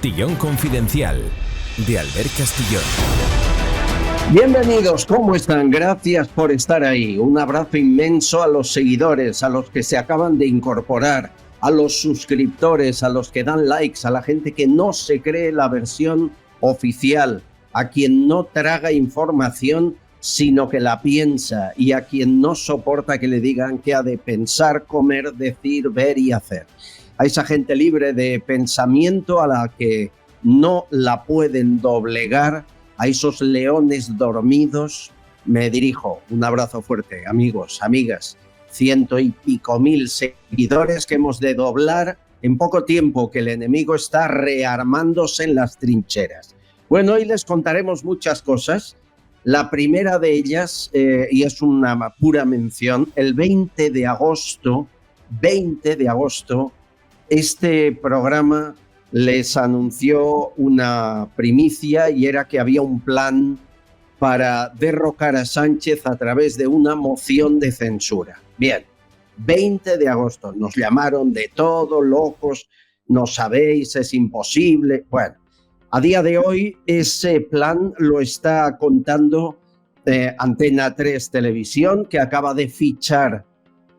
Castillón Confidencial, de Albert Castillón. Bienvenidos, ¿cómo están? Gracias por estar ahí. Un abrazo inmenso a los seguidores, a los que se acaban de incorporar, a los suscriptores, a los que dan likes, a la gente que no se cree la versión oficial, a quien no traga información sino que la piensa, y a quien no soporta que le digan qué ha de pensar, comer, decir, ver y hacer. A esa gente libre de pensamiento a la que no la pueden doblegar, a esos leones dormidos, me dirijo. Un abrazo fuerte, amigos, amigas. 100 y pico mil seguidores que hemos de doblar en poco tiempo, que el enemigo está rearmándose en las trincheras. Bueno, hoy les contaremos muchas cosas. La primera de ellas, y es una pura mención, el 20 de agosto, este programa les anunció una primicia, y era que había un plan para derrocar a Sánchez a través de una moción de censura. Bien, 20 de agosto, nos llamaron de todo, locos, no sabéis, es imposible. Bueno, a día de hoy ese plan lo está contando Antena 3 Televisión, que acaba de fichar,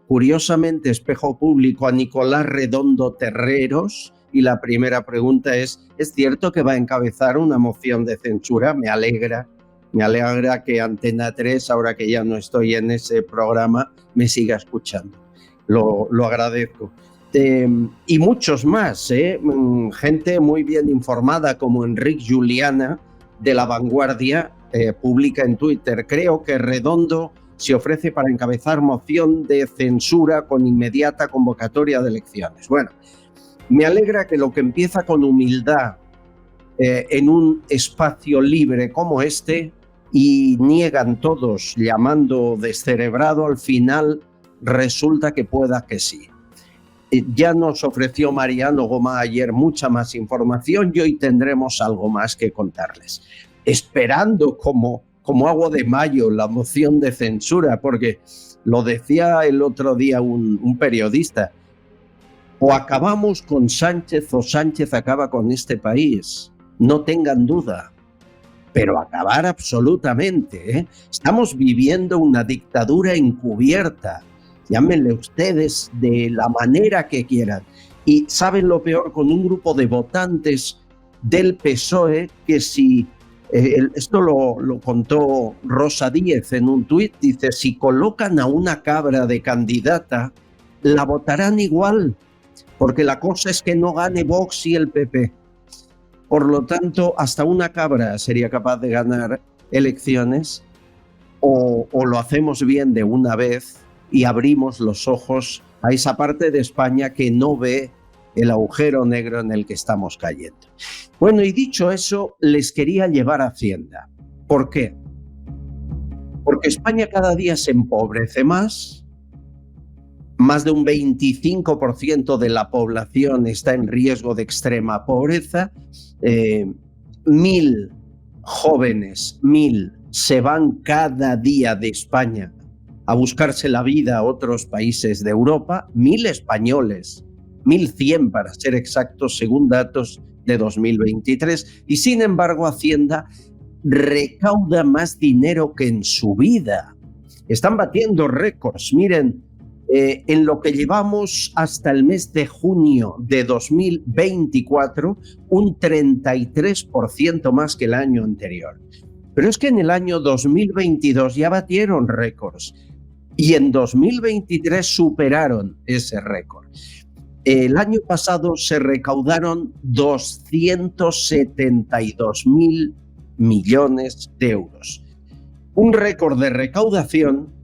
curiosamente, Espejo Público, a Nicolás Redondo Terreros. Y la primera pregunta ¿es cierto que va a encabezar una moción de censura? Me alegra que Antena 3, ahora que ya no estoy en ese programa, me siga escuchando. Lo agradezco. Y muchos más, gente muy bien informada, como Enric Juliana, de La Vanguardia, publica en Twitter: creo que Redondo se ofrece para encabezar moción de censura con inmediata convocatoria de elecciones. Bueno, me alegra que lo que empieza con humildad en un espacio libre como este, y niegan todos llamando descerebrado, al final resulta que pueda que sí. Ya nos ofreció Mariano Gomá ayer mucha más información, y hoy tendremos algo más que contarles. Esperando como agua de mayo la moción de censura, porque lo decía el otro día un periodista: o acabamos con Sánchez o Sánchez acaba con este país, no tengan duda, pero acabar absolutamente, ¿eh? Estamos viviendo una dictadura encubierta, llámenle ustedes de la manera que quieran. Y saben lo peor, con un grupo de votantes del PSOE que esto lo contó Rosa Díez en un tuit, dice: si colocan a una cabra de candidata, la votarán igual, porque la cosa es que no gane Vox y el PP. Por lo tanto, hasta una cabra sería capaz de ganar elecciones, o lo hacemos bien de una vez y abrimos los ojos a esa parte de España que no ve el agujero negro en el que estamos cayendo. Bueno, y dicho eso, les quería llevar a Hacienda. ¿Por qué? Porque España cada día se empobrece más. Más de un 25% de la población está en riesgo de extrema pobreza. 1.000 jóvenes, se van cada día de España a buscarse la vida a otros países de Europa. 1.000 españoles, 1.100 para ser exactos, según datos de 2023. Y sin embargo, Hacienda recauda más dinero que en su vida. Están batiendo récords. Miren, en lo que llevamos hasta el mes de junio de 2024, un 33% más que el año anterior. Pero es que en el año 2022 ya batieron récords, y en 2023 superaron ese récord. El año pasado se recaudaron 272.000 millones de euros. Un récord de recaudación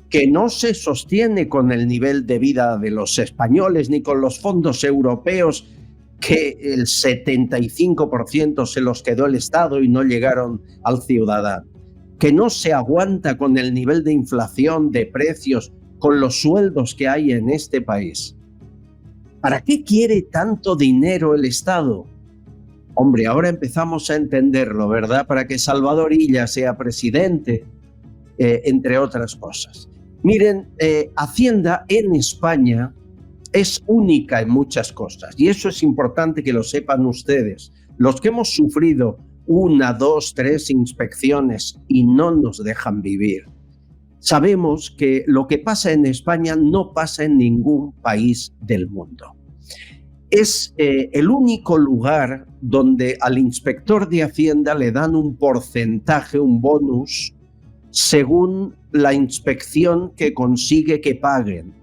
que no se sostiene con el nivel de vida de los españoles ni con los fondos europeos, que el 75% se los quedó el Estado y no llegaron al ciudadano, que no se aguanta con el nivel de inflación, de precios, con los sueldos que hay en este país. ¿Para qué quiere tanto dinero el Estado? Hombre, ahora empezamos a entenderlo, ¿verdad? Para que Salvador Illa sea presidente, entre otras cosas. Miren, Hacienda en España es única en muchas cosas y eso es importante que lo sepan ustedes. Los que hemos sufrido 1, 2, 3 inspecciones y no nos dejan vivir, sabemos que lo que pasa en España no pasa en ningún país del mundo. Es el único lugar donde al inspector de Hacienda le dan un porcentaje, un bonus, según la inspección que consigue que paguen.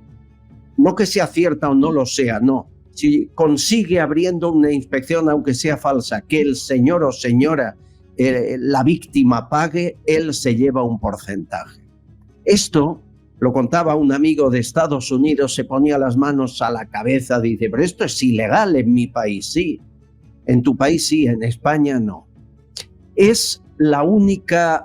No que sea cierta o no lo sea, no. Si consigue abriendo una inspección, aunque sea falsa, que el señor o señora, la víctima pague, él se lleva un porcentaje. Esto lo contaba un amigo de Estados Unidos, se ponía las manos a la cabeza, dice, pero esto es ilegal en mi país, sí. En tu país sí, en España no. Es la única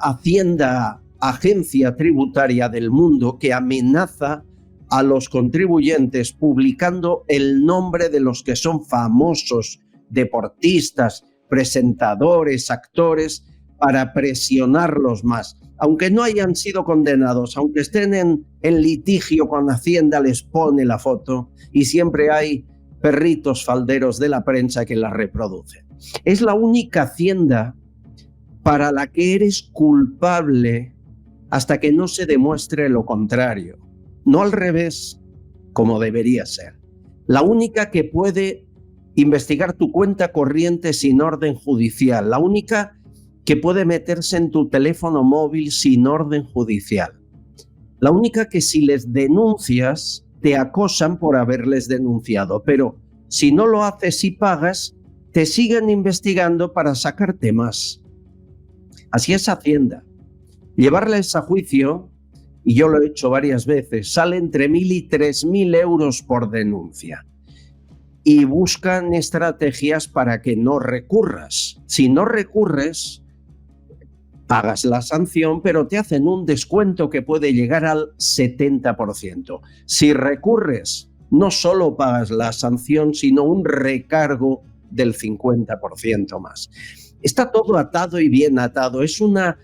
agencia tributaria del mundo que amenaza a los contribuyentes publicando el nombre de los que son famosos, deportistas, presentadores, actores, para presionarlos más. Aunque no hayan sido condenados, aunque estén en litigio con Hacienda, les pone la foto y siempre hay perritos falderos de la prensa que la reproducen. Es la única hacienda para la que eres culpable hasta que no se demuestre lo contrario. No al revés, como debería ser. La única que puede investigar tu cuenta corriente sin orden judicial. La única que puede meterse en tu teléfono móvil sin orden judicial. La única que si les denuncias, te acosan por haberles denunciado, pero si no lo haces y pagas, te siguen investigando para sacarte más. Así es Hacienda. Llevarles a juicio, y yo lo he hecho varias veces, sale entre 1.000 y 3.000 euros por denuncia. Y buscan estrategias para que no recurras. Si no recurres, pagas la sanción, pero te hacen un descuento que puede llegar al 70%. Si recurres, no solo pagas la sanción, sino un recargo del 50% más. Está todo atado y bien atado. Es una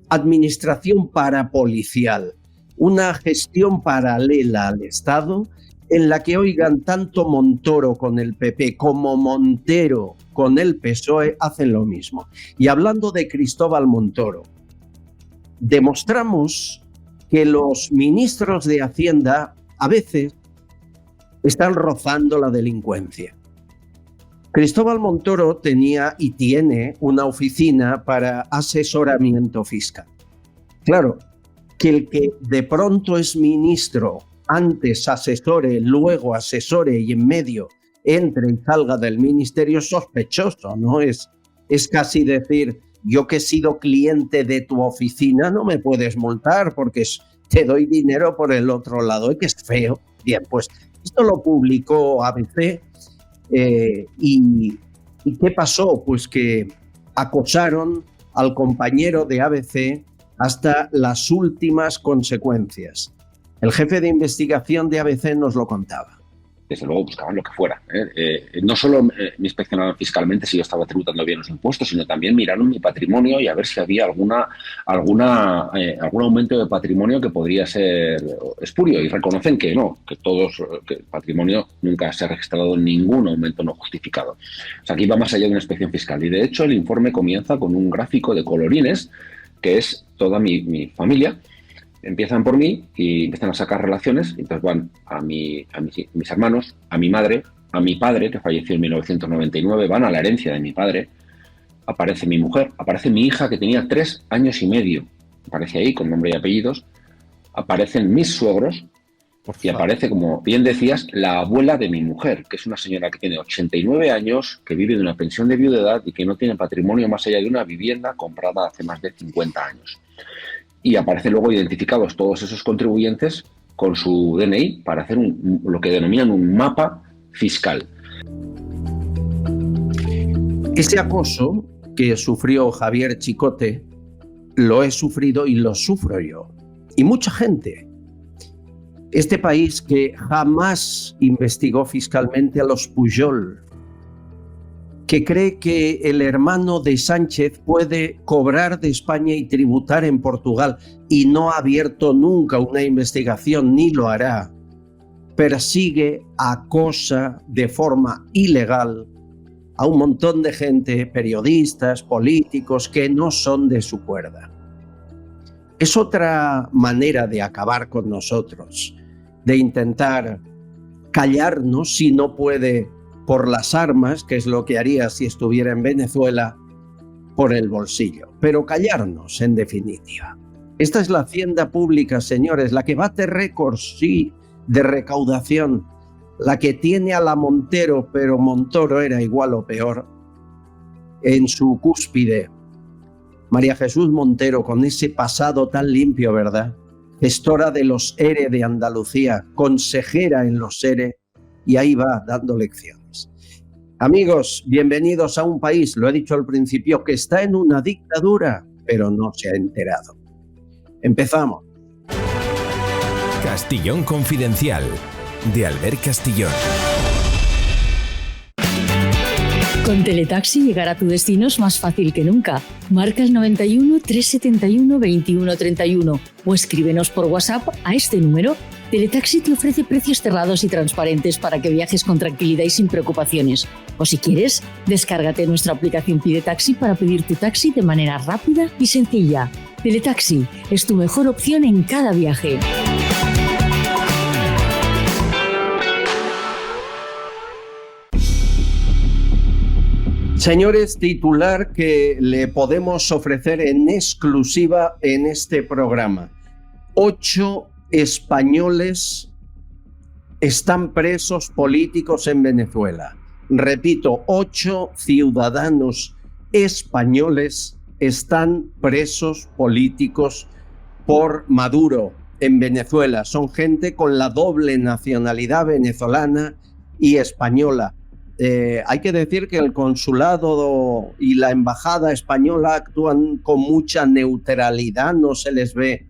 administración parapolicial, una gestión paralela al Estado en la que, oigan, tanto Montoro con el PP como Montero con el PSOE hacen lo mismo. Y hablando de Cristóbal Montoro, demostramos que los ministros de Hacienda a veces están rozando la delincuencia. Cristóbal Montoro tenía y tiene una oficina para asesoramiento fiscal. Claro, que el que de pronto es ministro, antes asesore, luego asesore y en medio entre y salga del ministerio es sospechoso, ¿no? Es casi decir, yo que he sido cliente de tu oficina no me puedes multar porque te doy dinero por el otro lado, que es feo. Bien, pues esto lo publicó ABC y ¿qué pasó? Pues que acosaron al compañero de ABC hasta las últimas consecuencias. El jefe de investigación de ABC nos lo contaba. Desde luego buscaban lo que fuera. No solo me inspeccionaban fiscalmente si yo estaba tributando bien los impuestos, sino también miraron mi patrimonio y a ver si había algún aumento de patrimonio que podría ser espurio. Y reconocen que no, que el patrimonio nunca se ha registrado ningún aumento no justificado. O sea, aquí va más allá de una inspección fiscal. Y de hecho el informe comienza con un gráfico de colorines, que es toda mi familia. Empiezan por mí y empiezan a sacar relaciones, y entonces van a mis hermanos, a mi madre, a mi padre, que falleció en 1999, van a la herencia de mi padre, aparece mi mujer, aparece mi hija que tenía 3 años y medio, aparece ahí con nombre y apellidos, aparecen mis suegros y aparece, como bien decías, la abuela de mi mujer, que es una señora que tiene 89 años, que vive de una pensión de viudedad y que no tiene patrimonio más allá de una vivienda comprada hace más de 50 años. Y aparecen luego identificados todos esos contribuyentes con su DNI para hacer lo que denominan un mapa fiscal. Ese acoso que sufrió Javier Chicote lo he sufrido y lo sufro yo. Y mucha gente. Este país que jamás investigó fiscalmente a los Pujol, que cree que el hermano de Sánchez puede cobrar de España y tributar en Portugal y no ha abierto nunca una investigación ni lo hará. persigue, acosa de forma ilegal a un montón de gente, periodistas, políticos, que no son de su cuerda. Es otra manera de acabar con nosotros, de intentar callarnos si no puede por las armas, que es lo que haría si estuviera en Venezuela, por el bolsillo, pero callarnos en definitiva. Esta es la hacienda pública, señores, la que bate récords, sí, de recaudación, la que tiene a la Montero, pero Montoro era igual o peor, en su cúspide. María Jesús Montero, con ese pasado tan limpio, ¿verdad? Gestora de los ERE de Andalucía, consejera en los ERE, y ahí va dando lecciones. Amigos, bienvenidos a un país, lo he dicho al principio, que está en una dictadura, pero no se ha enterado. Empezamos. Castellón Confidencial, de Albert Castillón. Con Teletaxi llegar a tu destino es más fácil que nunca. Marca el 91 371 21 31 o escríbenos por WhatsApp a este número. Teletaxi te ofrece precios cerrados y transparentes para que viajes con tranquilidad y sin preocupaciones. O si quieres, descárgate nuestra aplicación Pide Taxi para pedir tu taxi de manera rápida y sencilla. Teletaxi es tu mejor opción en cada viaje. Señores, titular que le podemos ofrecer en exclusiva en este programa. 8 españoles están presos políticos en Venezuela. Repito, 8 ciudadanos españoles están presos políticos por Maduro en Venezuela. Son gente con la doble nacionalidad venezolana y española. Hay que decir que el consulado y la embajada española actúan con mucha neutralidad, no se les ve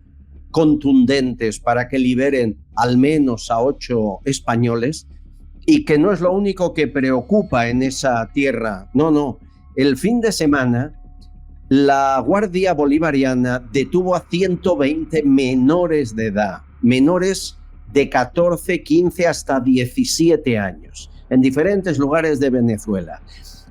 contundentes para que liberen al menos a 8 españoles, y que no es lo único que preocupa en esa tierra. No. El fin de semana la Guardia Bolivariana detuvo a 120 menores de edad, menores de 14, 15 hasta 17 años. En diferentes lugares de Venezuela.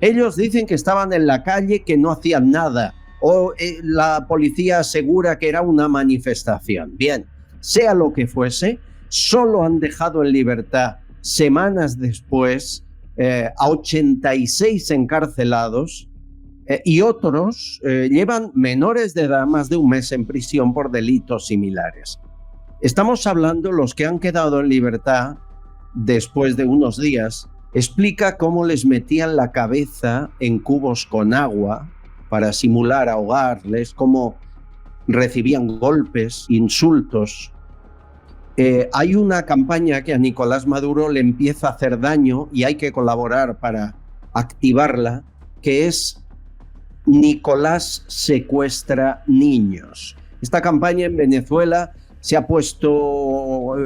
Ellos dicen que estaban en la calle, que no hacían nada, o la policía asegura que era una manifestación. Bien, sea lo que fuese, solo han dejado en libertad semanas después a 86 encarcelados y otros llevan menores de edad más de un mes en prisión por delitos similares. Estamos hablando, los que han quedado en libertad después de unos días, explica cómo les metían la cabeza en cubos con agua para simular ahogarles, cómo recibían golpes, insultos. Hay una campaña que a Nicolás Maduro le empieza a hacer daño y hay que colaborar para activarla, que es Nicolás secuestra niños. Esta campaña en Venezuela se ha puesto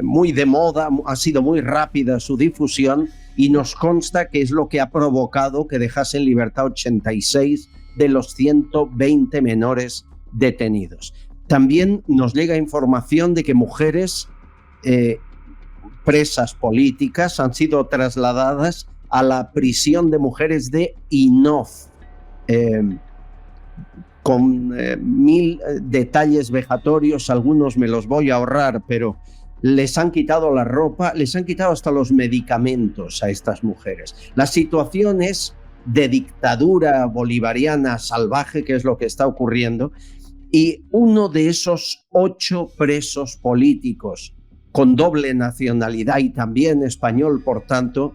muy de moda, ha sido muy rápida su difusión y nos consta que es lo que ha provocado que dejase en libertad 86 de los 120 menores detenidos. También nos llega información de que mujeres presas políticas han sido trasladadas a la prisión de mujeres de Inoz, con 1000 detalles vejatorios. Algunos me los voy a ahorrar, pero les han quitado la ropa, les han quitado hasta los medicamentos a estas mujeres. La situación es de dictadura bolivariana salvaje, que es lo que está ocurriendo, y uno de esos 8 presos políticos con doble nacionalidad y también español, por tanto,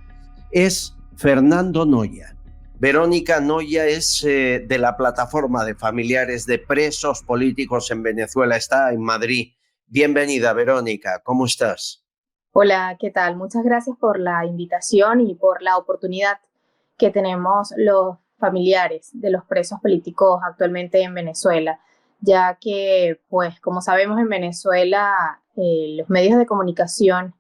es Fernando Noya. Verónica Noya es de la plataforma de familiares de presos políticos en Venezuela, está en Madrid. Bienvenida, Verónica, ¿cómo estás? Hola, ¿qué tal? Muchas gracias por la invitación y por la oportunidad que tenemos los familiares de los presos políticos actualmente en Venezuela, ya que, pues, como sabemos, en Venezuela los medios de comunicación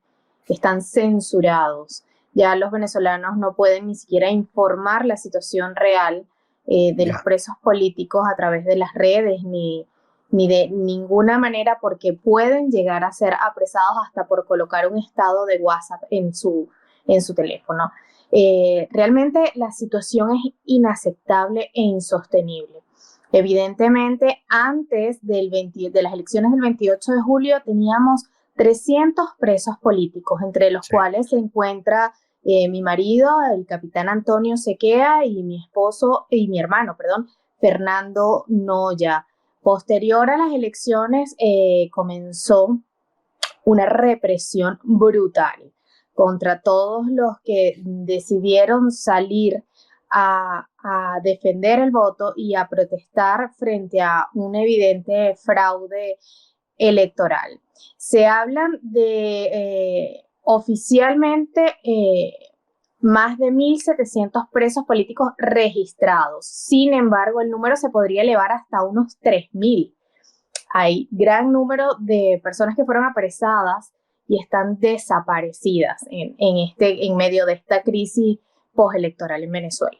están censurados. Ya los venezolanos no pueden ni siquiera informar la situación real de los presos políticos a través de las redes ni ni de ninguna manera, porque pueden llegar a ser apresados hasta por colocar un estado de WhatsApp en su teléfono. Realmente la situación es inaceptable e insostenible. Evidentemente, antes de las elecciones del 28 de julio teníamos 300 presos políticos, entre los cuales se encuentra mi marido, el capitán Antonio Sequea, y mi esposo y mi hermano, Fernando Noya. Posterior a las elecciones comenzó una represión brutal contra todos los que decidieron salir a defender el voto y a protestar frente a un evidente fraude electoral. Se hablan de oficialmente más de 1.700 presos políticos registrados. Sin embargo, el número se podría elevar hasta unos 3.000. Hay gran número de personas que fueron apresadas y están desaparecidas en medio de esta crisis postelectoral en Venezuela.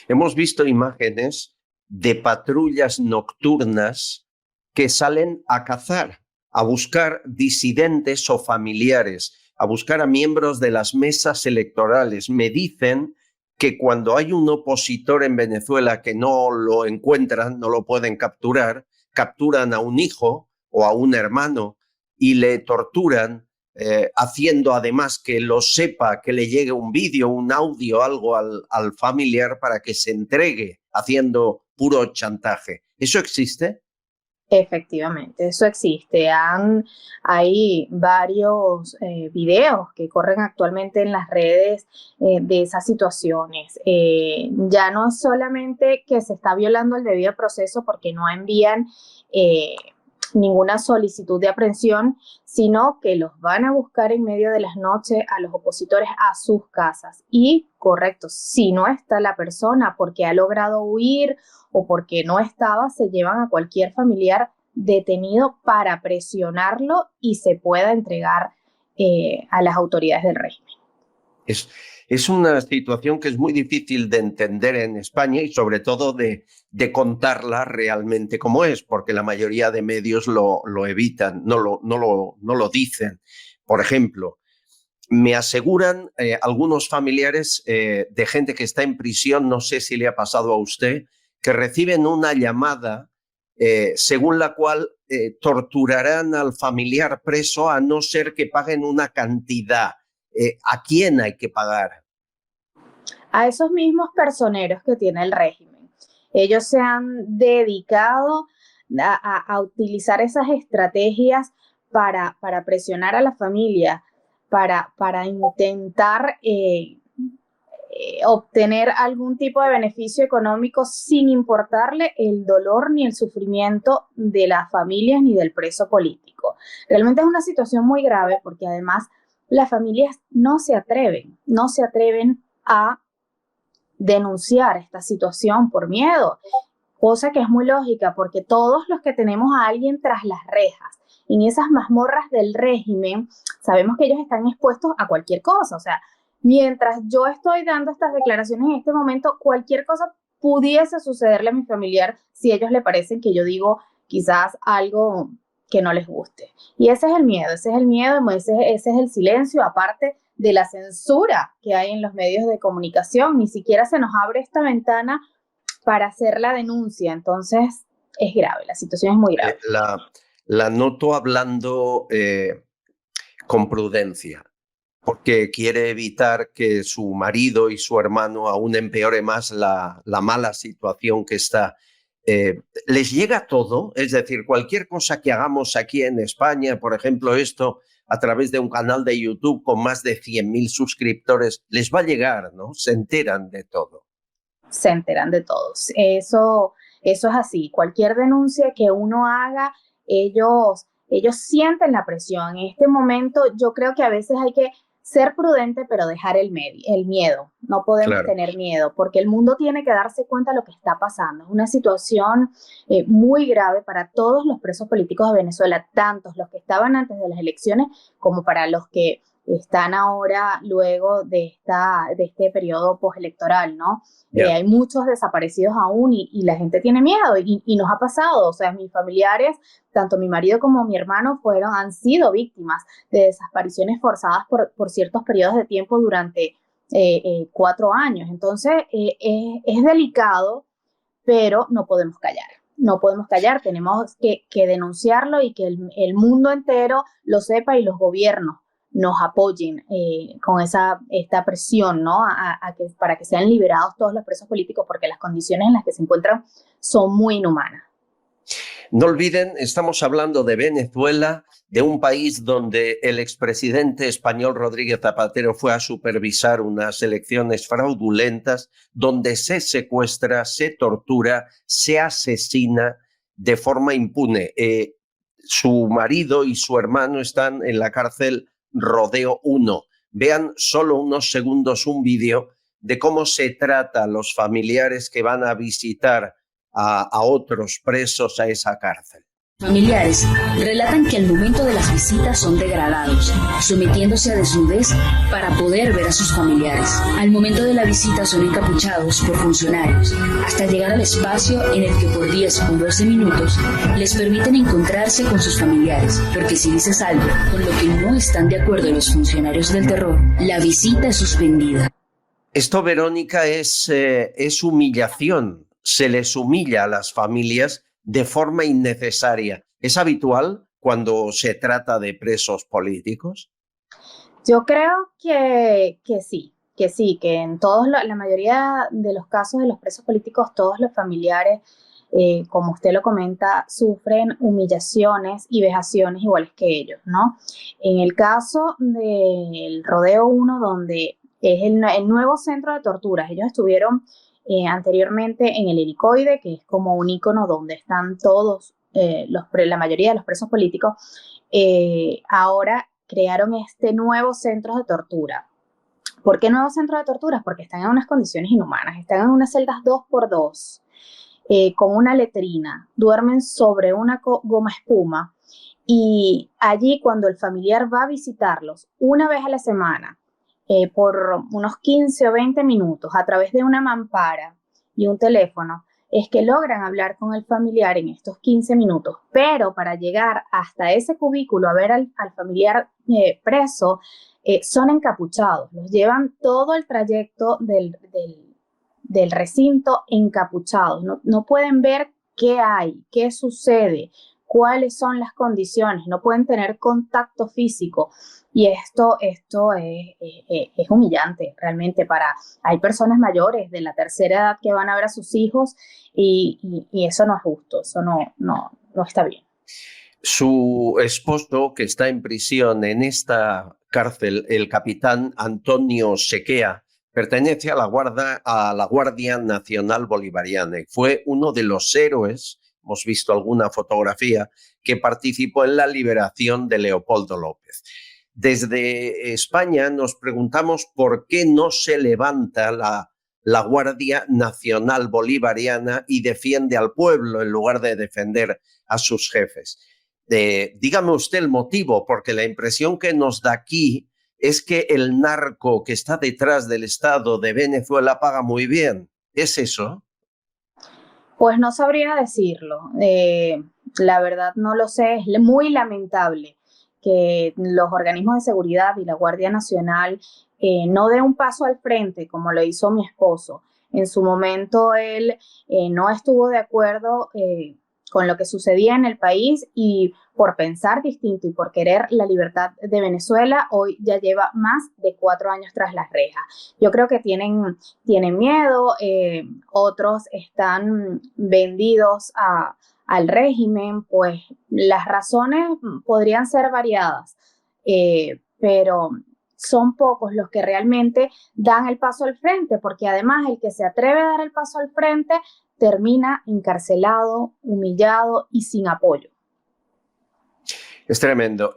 Hemos visto imágenes de patrullas nocturnas que salen a cazar, a buscar disidentes o familiares, a buscar a miembros de las mesas electorales. Me dicen que cuando hay un opositor en Venezuela que no lo encuentran, no lo pueden capturar, capturan a un hijo o a un hermano y le torturan, haciendo además que lo sepa, que le llegue un vídeo, un audio, algo al familiar para que se entregue, haciendo puro chantaje. ¿Eso existe? Efectivamente, eso existe. Hay varios videos que corren actualmente en las redes de esas situaciones. Ya no es solamente que se está violando el debido proceso porque no envían ninguna solicitud de aprehensión, sino que los van a buscar en medio de las noches a los opositores a sus casas. Y, correcto, si no está la persona porque ha logrado huir o porque no estaba, se llevan a cualquier familiar detenido para presionarlo y se pueda entregar a las autoridades del régimen. Es una situación que es muy difícil de entender en España y sobre todo de contarla realmente como es, porque la mayoría de medios lo evitan, no lo dicen. Por ejemplo, me aseguran algunos familiares de gente que está en prisión, no sé si le ha pasado a usted, que reciben una llamada según la cual torturarán al familiar preso a no ser que paguen una cantidad. ¿A quién hay que pagar? A esos mismos personeros que tiene el régimen. Ellos se han dedicado a utilizar esas estrategias para presionar a la familia, para intentar obtener algún tipo de beneficio económico sin importarle el dolor ni el sufrimiento de las familias ni del preso político. Realmente es una situación muy grave porque además las familias no se atreven a denunciar esta situación por miedo, cosa que es muy lógica porque todos los que tenemos a alguien tras las rejas, en esas mazmorras del régimen, sabemos que ellos están expuestos a cualquier cosa. O sea, mientras yo estoy dando estas declaraciones en este momento, cualquier cosa pudiese sucederle a mi familiar si a ellos le parecen que yo digo quizás algo que no les guste. Y ese es el miedo, ese es el silencio, aparte de la censura que hay en los medios de comunicación. Ni siquiera se nos abre esta ventana para hacer la denuncia. Entonces, es grave, la situación es muy grave. La noto hablando con prudencia, porque quiere evitar que su marido y su hermano aún empeore más la mala situación que está. ¿Les llega todo? Es decir, cualquier cosa que hagamos aquí en España, por ejemplo, esto a través de un canal de YouTube con más de 100.000 suscriptores, les va a llegar, ¿no? Se enteran de todo. Se enteran de todo. Eso es así. Cualquier denuncia que uno haga, ellos sienten la presión. En este momento yo creo que a veces hay que ser prudente, pero dejar el miedo. No podemos tener miedo, porque el mundo tiene que darse cuenta de lo que está pasando. Es una situación muy grave para todos los presos políticos de Venezuela, tantos los que estaban antes de las elecciones como para los que están ahora luego de este periodo postelectoral, ¿no? Yeah. Hay muchos desaparecidos aún y la gente tiene miedo y nos ha pasado, o sea, mis familiares, tanto mi marido como mi hermano han sido víctimas de desapariciones forzadas por ciertos periodos de tiempo durante 4 años. Entonces, es delicado, pero no podemos callar. No podemos callar, tenemos que denunciarlo y que el mundo entero lo sepa y los gobiernos nos apoyen con esta presión, ¿no? Para que sean liberados todos los presos políticos, porque las condiciones en las que se encuentran son muy inhumanas. No olviden, estamos hablando de Venezuela, de un país donde el expresidente español Rodríguez Zapatero fue a supervisar unas elecciones fraudulentas, donde se secuestra, se tortura, se asesina de forma impune. Su marido y su hermano están en la cárcel Rodeo 1. Vean solo unos segundos un vídeo de cómo se trata a los familiares que van a visitar a otros presos a esa cárcel. Familiares relatan que al momento de las visitas son degradados, sometiéndose a desnudez para poder ver a sus familiares. Al momento de la visita son encapuchados por funcionarios, hasta llegar al espacio en el que por 10 o 12 minutos les permiten encontrarse con sus familiares, porque si dices algo con lo que no están de acuerdo los funcionarios del terror, la visita es suspendida. Esto, Verónica, es humillación. Se les humilla a las familias de forma innecesaria. ¿Es habitual cuando se trata de presos políticos? Yo creo que sí, que en la mayoría de los casos de los presos políticos, todos los familiares, como usted lo comenta, sufren humillaciones y vejaciones iguales que ellos, ¿no? En el caso del Rodeo 1, donde es el nuevo centro de torturas, ellos estuvieron anteriormente en el Helicoide, que es como un icono donde están todos, la mayoría de los presos políticos. Ahora crearon este nuevo centro de tortura. ¿Por qué nuevo centro de torturas? Porque están en unas condiciones inhumanas, están en unas celdas 2x2, con una letrina, duermen sobre una goma espuma, y allí cuando el familiar va a visitarlos una vez a la semana, por unos 15 o 20 minutos a través de una mampara y un teléfono, es que logran hablar con el familiar en estos 15 minutos. Pero para llegar hasta ese cubículo a ver al familiar preso, son encapuchados. Los llevan todo el trayecto del recinto encapuchados. No pueden ver qué hay, qué sucede, cuáles son las condiciones, no pueden tener contacto físico. Y esto es humillante realmente hay personas mayores de la tercera edad que van a ver a sus hijos y eso no es justo, eso no está bien. Su esposo, que está en prisión en esta cárcel, el capitán Antonio Sequea, pertenece a la Guardia Nacional Bolivariana y fue uno de los héroes, hemos visto alguna fotografía, que participó en la liberación de Leopoldo López. Desde España nos preguntamos por qué no se levanta la Guardia Nacional Bolivariana y defiende al pueblo en lugar de defender a sus jefes. Dígame usted el motivo, porque la impresión que nos da aquí es que el narco que está detrás del Estado de Venezuela paga muy bien. ¿Es eso? Pues no sabría decirlo. La verdad no lo sé. Es muy lamentable que los organismos de seguridad y la Guardia Nacional no den un paso al frente como lo hizo mi esposo. En su momento él no estuvo de acuerdo con lo que sucedía en el país y por pensar distinto y por querer la libertad de Venezuela, hoy ya lleva más de 4 años tras las rejas. Yo creo que tienen miedo, otros están vendidos al régimen, pues las razones podrían ser variadas, pero son pocos los que realmente dan el paso al frente, porque además el que se atreve a dar el paso al frente termina encarcelado, humillado y sin apoyo. Es tremendo.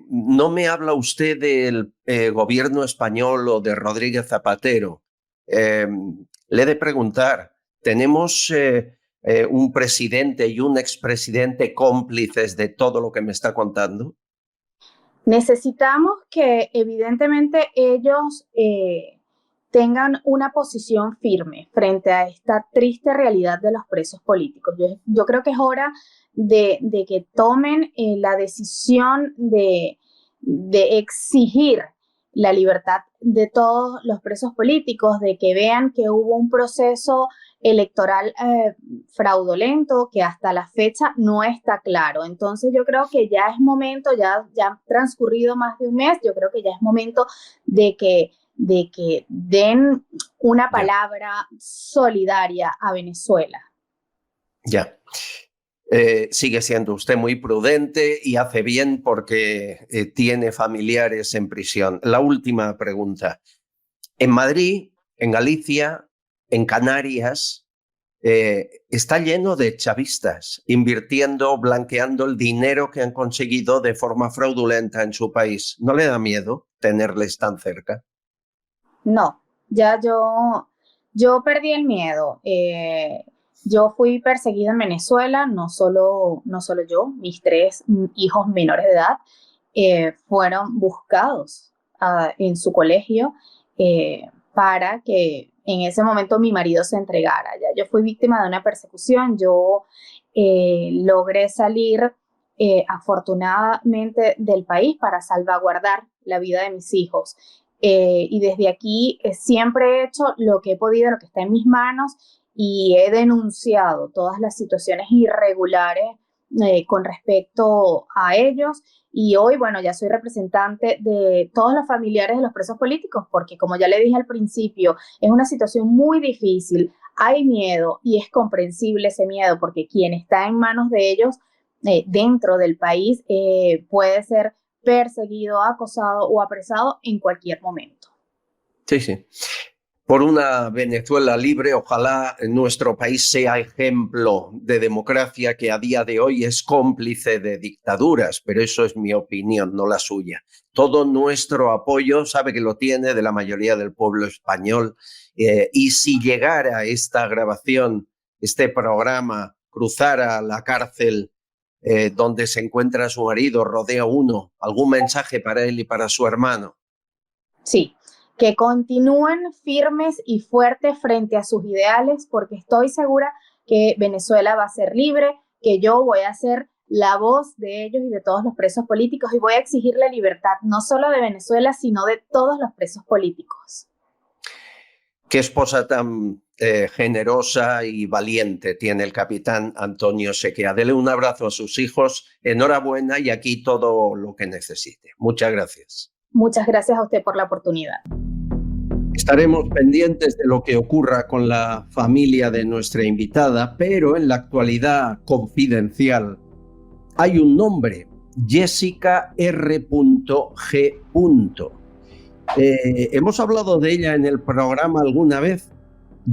No me habla usted del gobierno español o de Rodríguez Zapatero. Le he de preguntar, ¿tenemos un presidente y un expresidente cómplices de todo lo que me está contando? Necesitamos que evidentemente ellos tengan una posición firme frente a esta triste realidad de los presos políticos. Yo creo que es hora de que tomen la decisión de exigir la libertad de todos los presos políticos, de que vean que hubo un proceso electoral fraudulento que hasta la fecha no está claro. Entonces yo creo que ya es momento, ya ha transcurrido más de un mes, yo creo que ya es momento de que den una palabra solidaria a Venezuela. Ya. Sigue siendo usted muy prudente y hace bien porque tiene familiares en prisión. La última pregunta. En Madrid, en Galicia, en Canarias, está lleno de chavistas invirtiendo, blanqueando el dinero que han conseguido de forma fraudulenta en su país. ¿No le da miedo tenerles tan cerca? No, ya yo perdí el miedo. Yo fui perseguida en Venezuela, no solo yo, mis 3 hijos menores de edad fueron buscados en su colegio para que en ese momento mi marido se entregara. Ya yo fui víctima de una persecución, yo logré salir afortunadamente del país para salvaguardar la vida de mis hijos. Y desde aquí siempre he hecho lo que he podido, lo que está en mis manos, y he denunciado todas las situaciones irregulares con respecto a ellos. Y hoy, bueno, ya soy representante de todos los familiares de los presos políticos, porque como ya le dije al principio, es una situación muy difícil, hay miedo y es comprensible ese miedo, porque quien está en manos de ellos dentro del país puede ser perseguido, acosado o apresado en cualquier momento. Sí, sí. Por una Venezuela libre, ojalá nuestro país sea ejemplo de democracia, que a día de hoy es cómplice de dictaduras, pero eso es mi opinión, no la suya. Todo nuestro apoyo, sabe que lo tiene, de la mayoría del pueblo español, y si llegara esta grabación, este programa, cruzara la cárcel donde se encuentra su marido, Rodeo 1, ¿algún mensaje para él y para su hermano? Sí. Que continúen firmes y fuertes frente a sus ideales, porque estoy segura que Venezuela va a ser libre, que yo voy a ser la voz de ellos y de todos los presos políticos, y voy a exigir la libertad no solo de Venezuela, sino de todos los presos políticos. Qué esposa tan generosa y valiente tiene el capitán Antonio Sequea. Dele un abrazo a sus hijos, enhorabuena, y aquí todo lo que necesite. Muchas gracias. Muchas gracias a usted por la oportunidad. Estaremos pendientes de lo que ocurra con la familia de nuestra invitada, pero en la actualidad confidencial hay un nombre, Jessica R.G. Hemos hablado de ella en el programa alguna vez.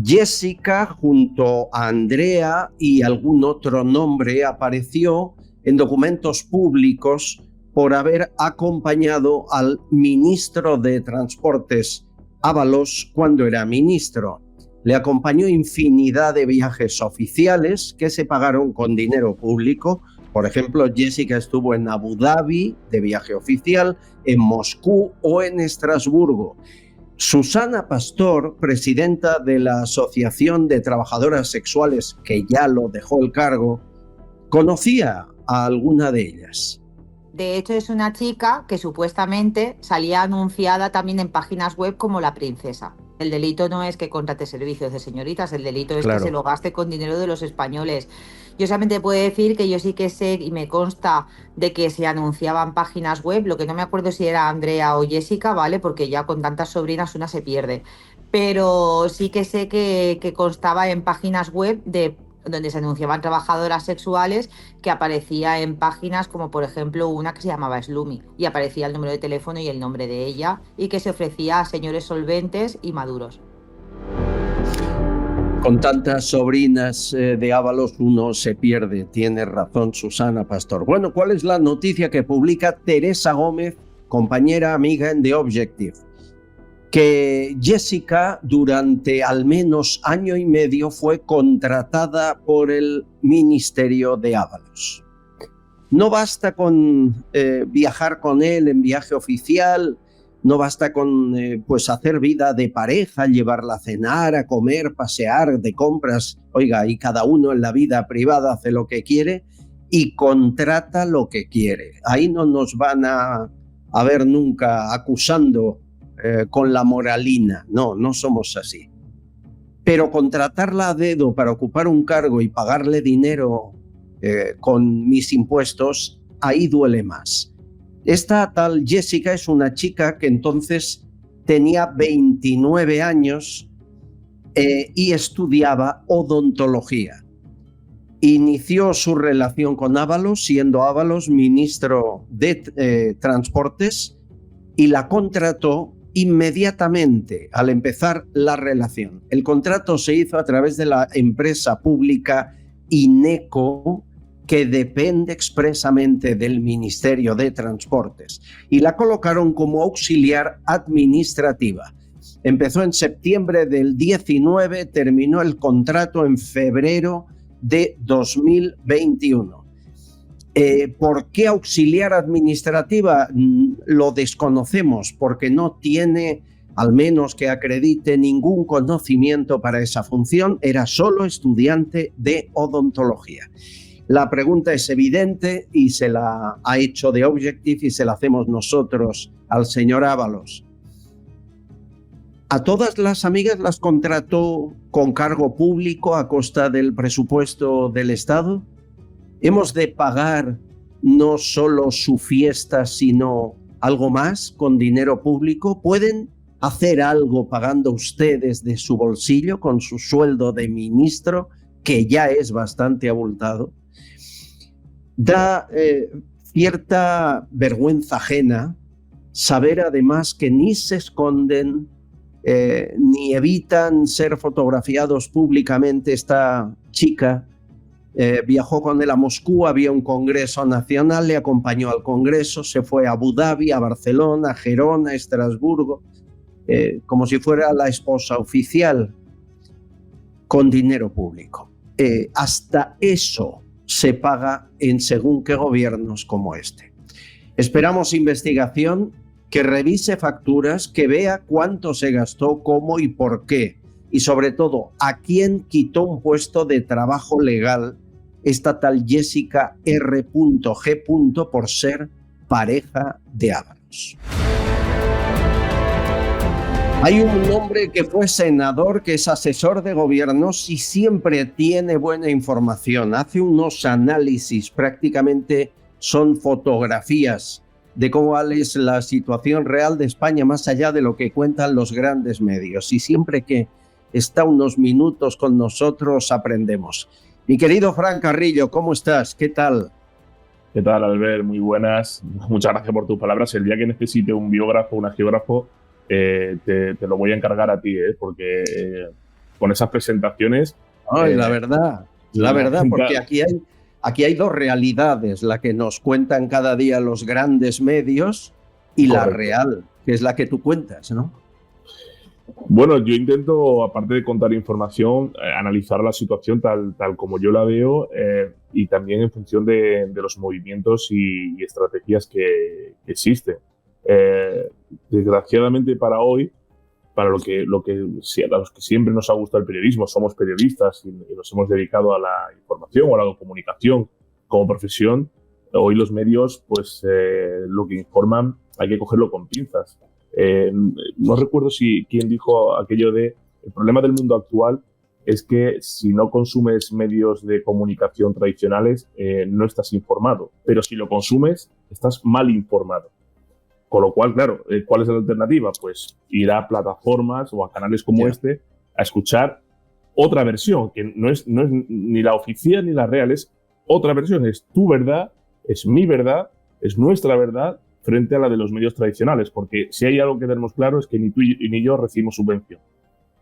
Jessica, junto a Andrea y algún otro nombre, apareció en documentos públicos por haber acompañado al ministro de Transportes Ábalos cuando era ministro. Le acompañó infinidad de viajes oficiales que se pagaron con dinero público. Por ejemplo, Jessica estuvo en Abu Dhabi de viaje oficial, en Moscú o en Estrasburgo. Susana Pastor, presidenta de la Asociación de Trabajadoras Sexuales, que ya lo dejó el cargo, conocía a alguna de ellas. De hecho, es una chica que supuestamente salía anunciada también en páginas web como la princesa. El delito no es que contrate servicios de señoritas, el delito es que se lo gaste con dinero de los españoles. Yo solamente puedo decir que yo sí que sé y me consta de que se anunciaban páginas web, lo que no me acuerdo si era Andrea o Jessica, ¿vale? Porque ya con tantas sobrinas una se pierde. Pero sí que sé que constaba en páginas web donde se anunciaban trabajadoras sexuales, que aparecía en páginas como por ejemplo una que se llamaba Slumi, y aparecía el número de teléfono y el nombre de ella, y que se ofrecía a señores solventes y maduros. Con tantas sobrinas de Ábalos uno se pierde, tiene razón Susana Pastor. Bueno, ¿cuál es la noticia que publica Teresa Gómez, compañera amiga en The Objective? Que Jessica durante al menos año y medio fue contratada por el Ministerio de Ábalos. No basta con viajar con él en viaje oficial, no basta con pues hacer vida de pareja, llevarla a cenar, a comer, pasear, de compras. Oiga, y cada uno en la vida privada hace lo que quiere y contrata lo que quiere. Ahí no nos van a ver nunca acusando con la moralina. No, no somos así. Pero contratarla a dedo para ocupar un cargo y pagarle dinero con mis impuestos, ahí duele más. Esta tal Jessica es una chica que entonces tenía 29 años y estudiaba odontología. Inició su relación con Ábalos, siendo Ábalos ministro de Transportes, y la contrató inmediatamente al empezar la relación. El contrato se hizo a través de la empresa pública INECO, que depende expresamente del Ministerio de Transportes, y la colocaron como auxiliar administrativa. Empezó en septiembre del 19, terminó el contrato en febrero de 2021. ¿Por qué auxiliar administrativa? Lo desconocemos, porque no tiene, al menos que acredite, ningún conocimiento para esa función. Era solo estudiante de odontología. La pregunta es evidente y se la ha hecho The Objective y se la hacemos nosotros al señor Ábalos. ¿A todas las amigas las contrató con cargo público a costa del presupuesto del Estado? ¿Hemos de pagar no solo su fiesta, sino algo más con dinero público? ¿Pueden hacer algo pagando ustedes de su bolsillo con su sueldo de ministro, que ya es bastante abultado? Da cierta vergüenza ajena saber además que ni se esconden ni evitan ser fotografiados públicamente. Esta chica viajó con él a Moscú, había un congreso nacional, le acompañó al congreso, se fue a Abu Dhabi, a Barcelona, a Gerona, a Estrasburgo, como si fuera la esposa oficial, con dinero público. Hasta eso se paga en según qué gobiernos como este. Esperamos investigación que revise facturas, que vea cuánto se gastó, cómo y por qué, y sobre todo a quién quitó un puesto de trabajo legal esta tal Jessica R.G. por ser pareja de Ábalos. Hay un hombre que fue senador, que es asesor de gobiernos y siempre tiene buena información. Hace unos análisis, prácticamente son fotografías de cómo es la situación real de España más allá de lo que cuentan los grandes medios. Y siempre que está unos minutos con nosotros aprendemos. Mi querido Fran Carrillo, ¿cómo estás? ¿Qué tal? ¿Qué tal, Albert? Muy buenas. Muchas gracias por tus palabras. El día que necesite un biógrafo o una geógrafo, te lo voy a encargar a ti, porque con esas presentaciones... Ay, la verdad, porque aquí hay dos realidades, la que nos cuentan cada día los grandes medios y correcto, la real, que es la que tú cuentas, ¿no? Bueno, yo intento, aparte de contar información, analizar la situación tal como yo la veo y también en función de los movimientos y estrategias que existen. Desgraciadamente para hoy, para los que siempre nos ha gustado el periodismo, somos periodistas y nos hemos dedicado a la información o a la comunicación como profesión, hoy los medios, pues lo que informan hay que cogerlo con pinzas. No recuerdo quién dijo aquello de el problema del mundo actual es que si no consumes medios de comunicación tradicionales no estás informado, pero si lo consumes estás mal informado. Con lo cual, claro, ¿cuál es la alternativa? Pues ir a plataformas o a canales como este a escuchar otra versión, que no es ni la oficial ni la real, es otra versión, es tu verdad, es mi verdad, es nuestra verdad frente a la de los medios tradicionales, porque si hay algo que tenemos claro es que ni tú ni yo recibimos subvención.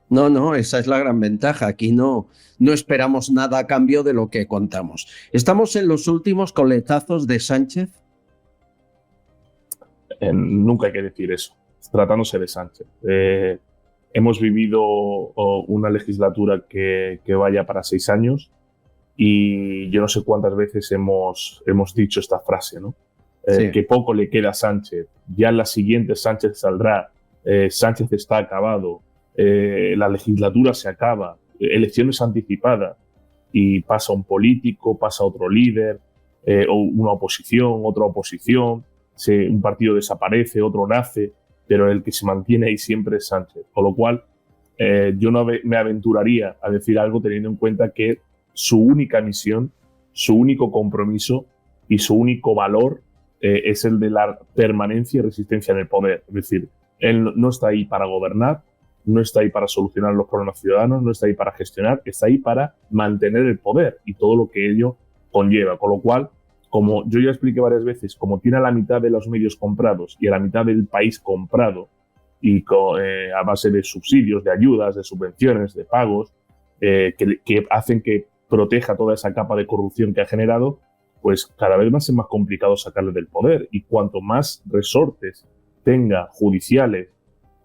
No, esa es la gran ventaja. Aquí no esperamos nada a cambio de lo que contamos. ¿Estamos en los últimos coletazos de Sánchez? Nunca hay que decir eso, tratándose de Sánchez. Hemos vivido una legislatura que vaya para 6 años. Y yo no sé cuántas veces hemos dicho esta frase, ¿no? Sí. Que poco le queda a Sánchez. Ya en la siguiente Sánchez saldrá. Sánchez está acabado. La legislatura se acaba. Elecciones anticipadas. Y pasa un político, pasa otro líder, o una oposición, otra oposición. Un partido desaparece, otro nace. Pero el que se mantiene ahí siempre es Sánchez. Con lo cual, yo no me aventuraría a decir algo teniendo en cuenta que su única misión, su único compromiso y su único valor es el de la permanencia y resistencia en el poder. Es decir, él no está ahí para gobernar, no está ahí para solucionar los problemas ciudadanos, no está ahí para gestionar, está ahí para mantener el poder y todo lo que ello conlleva. Con lo cual, como yo ya expliqué varias veces, como tiene a la mitad de los medios comprados y a la mitad del país comprado y a base de subsidios, de ayudas, de subvenciones, de pagos, que hacen que proteja toda esa capa de corrupción que ha generado, pues cada vez va a ser más complicado sacarle del poder. Y cuanto más resortes tenga judiciales,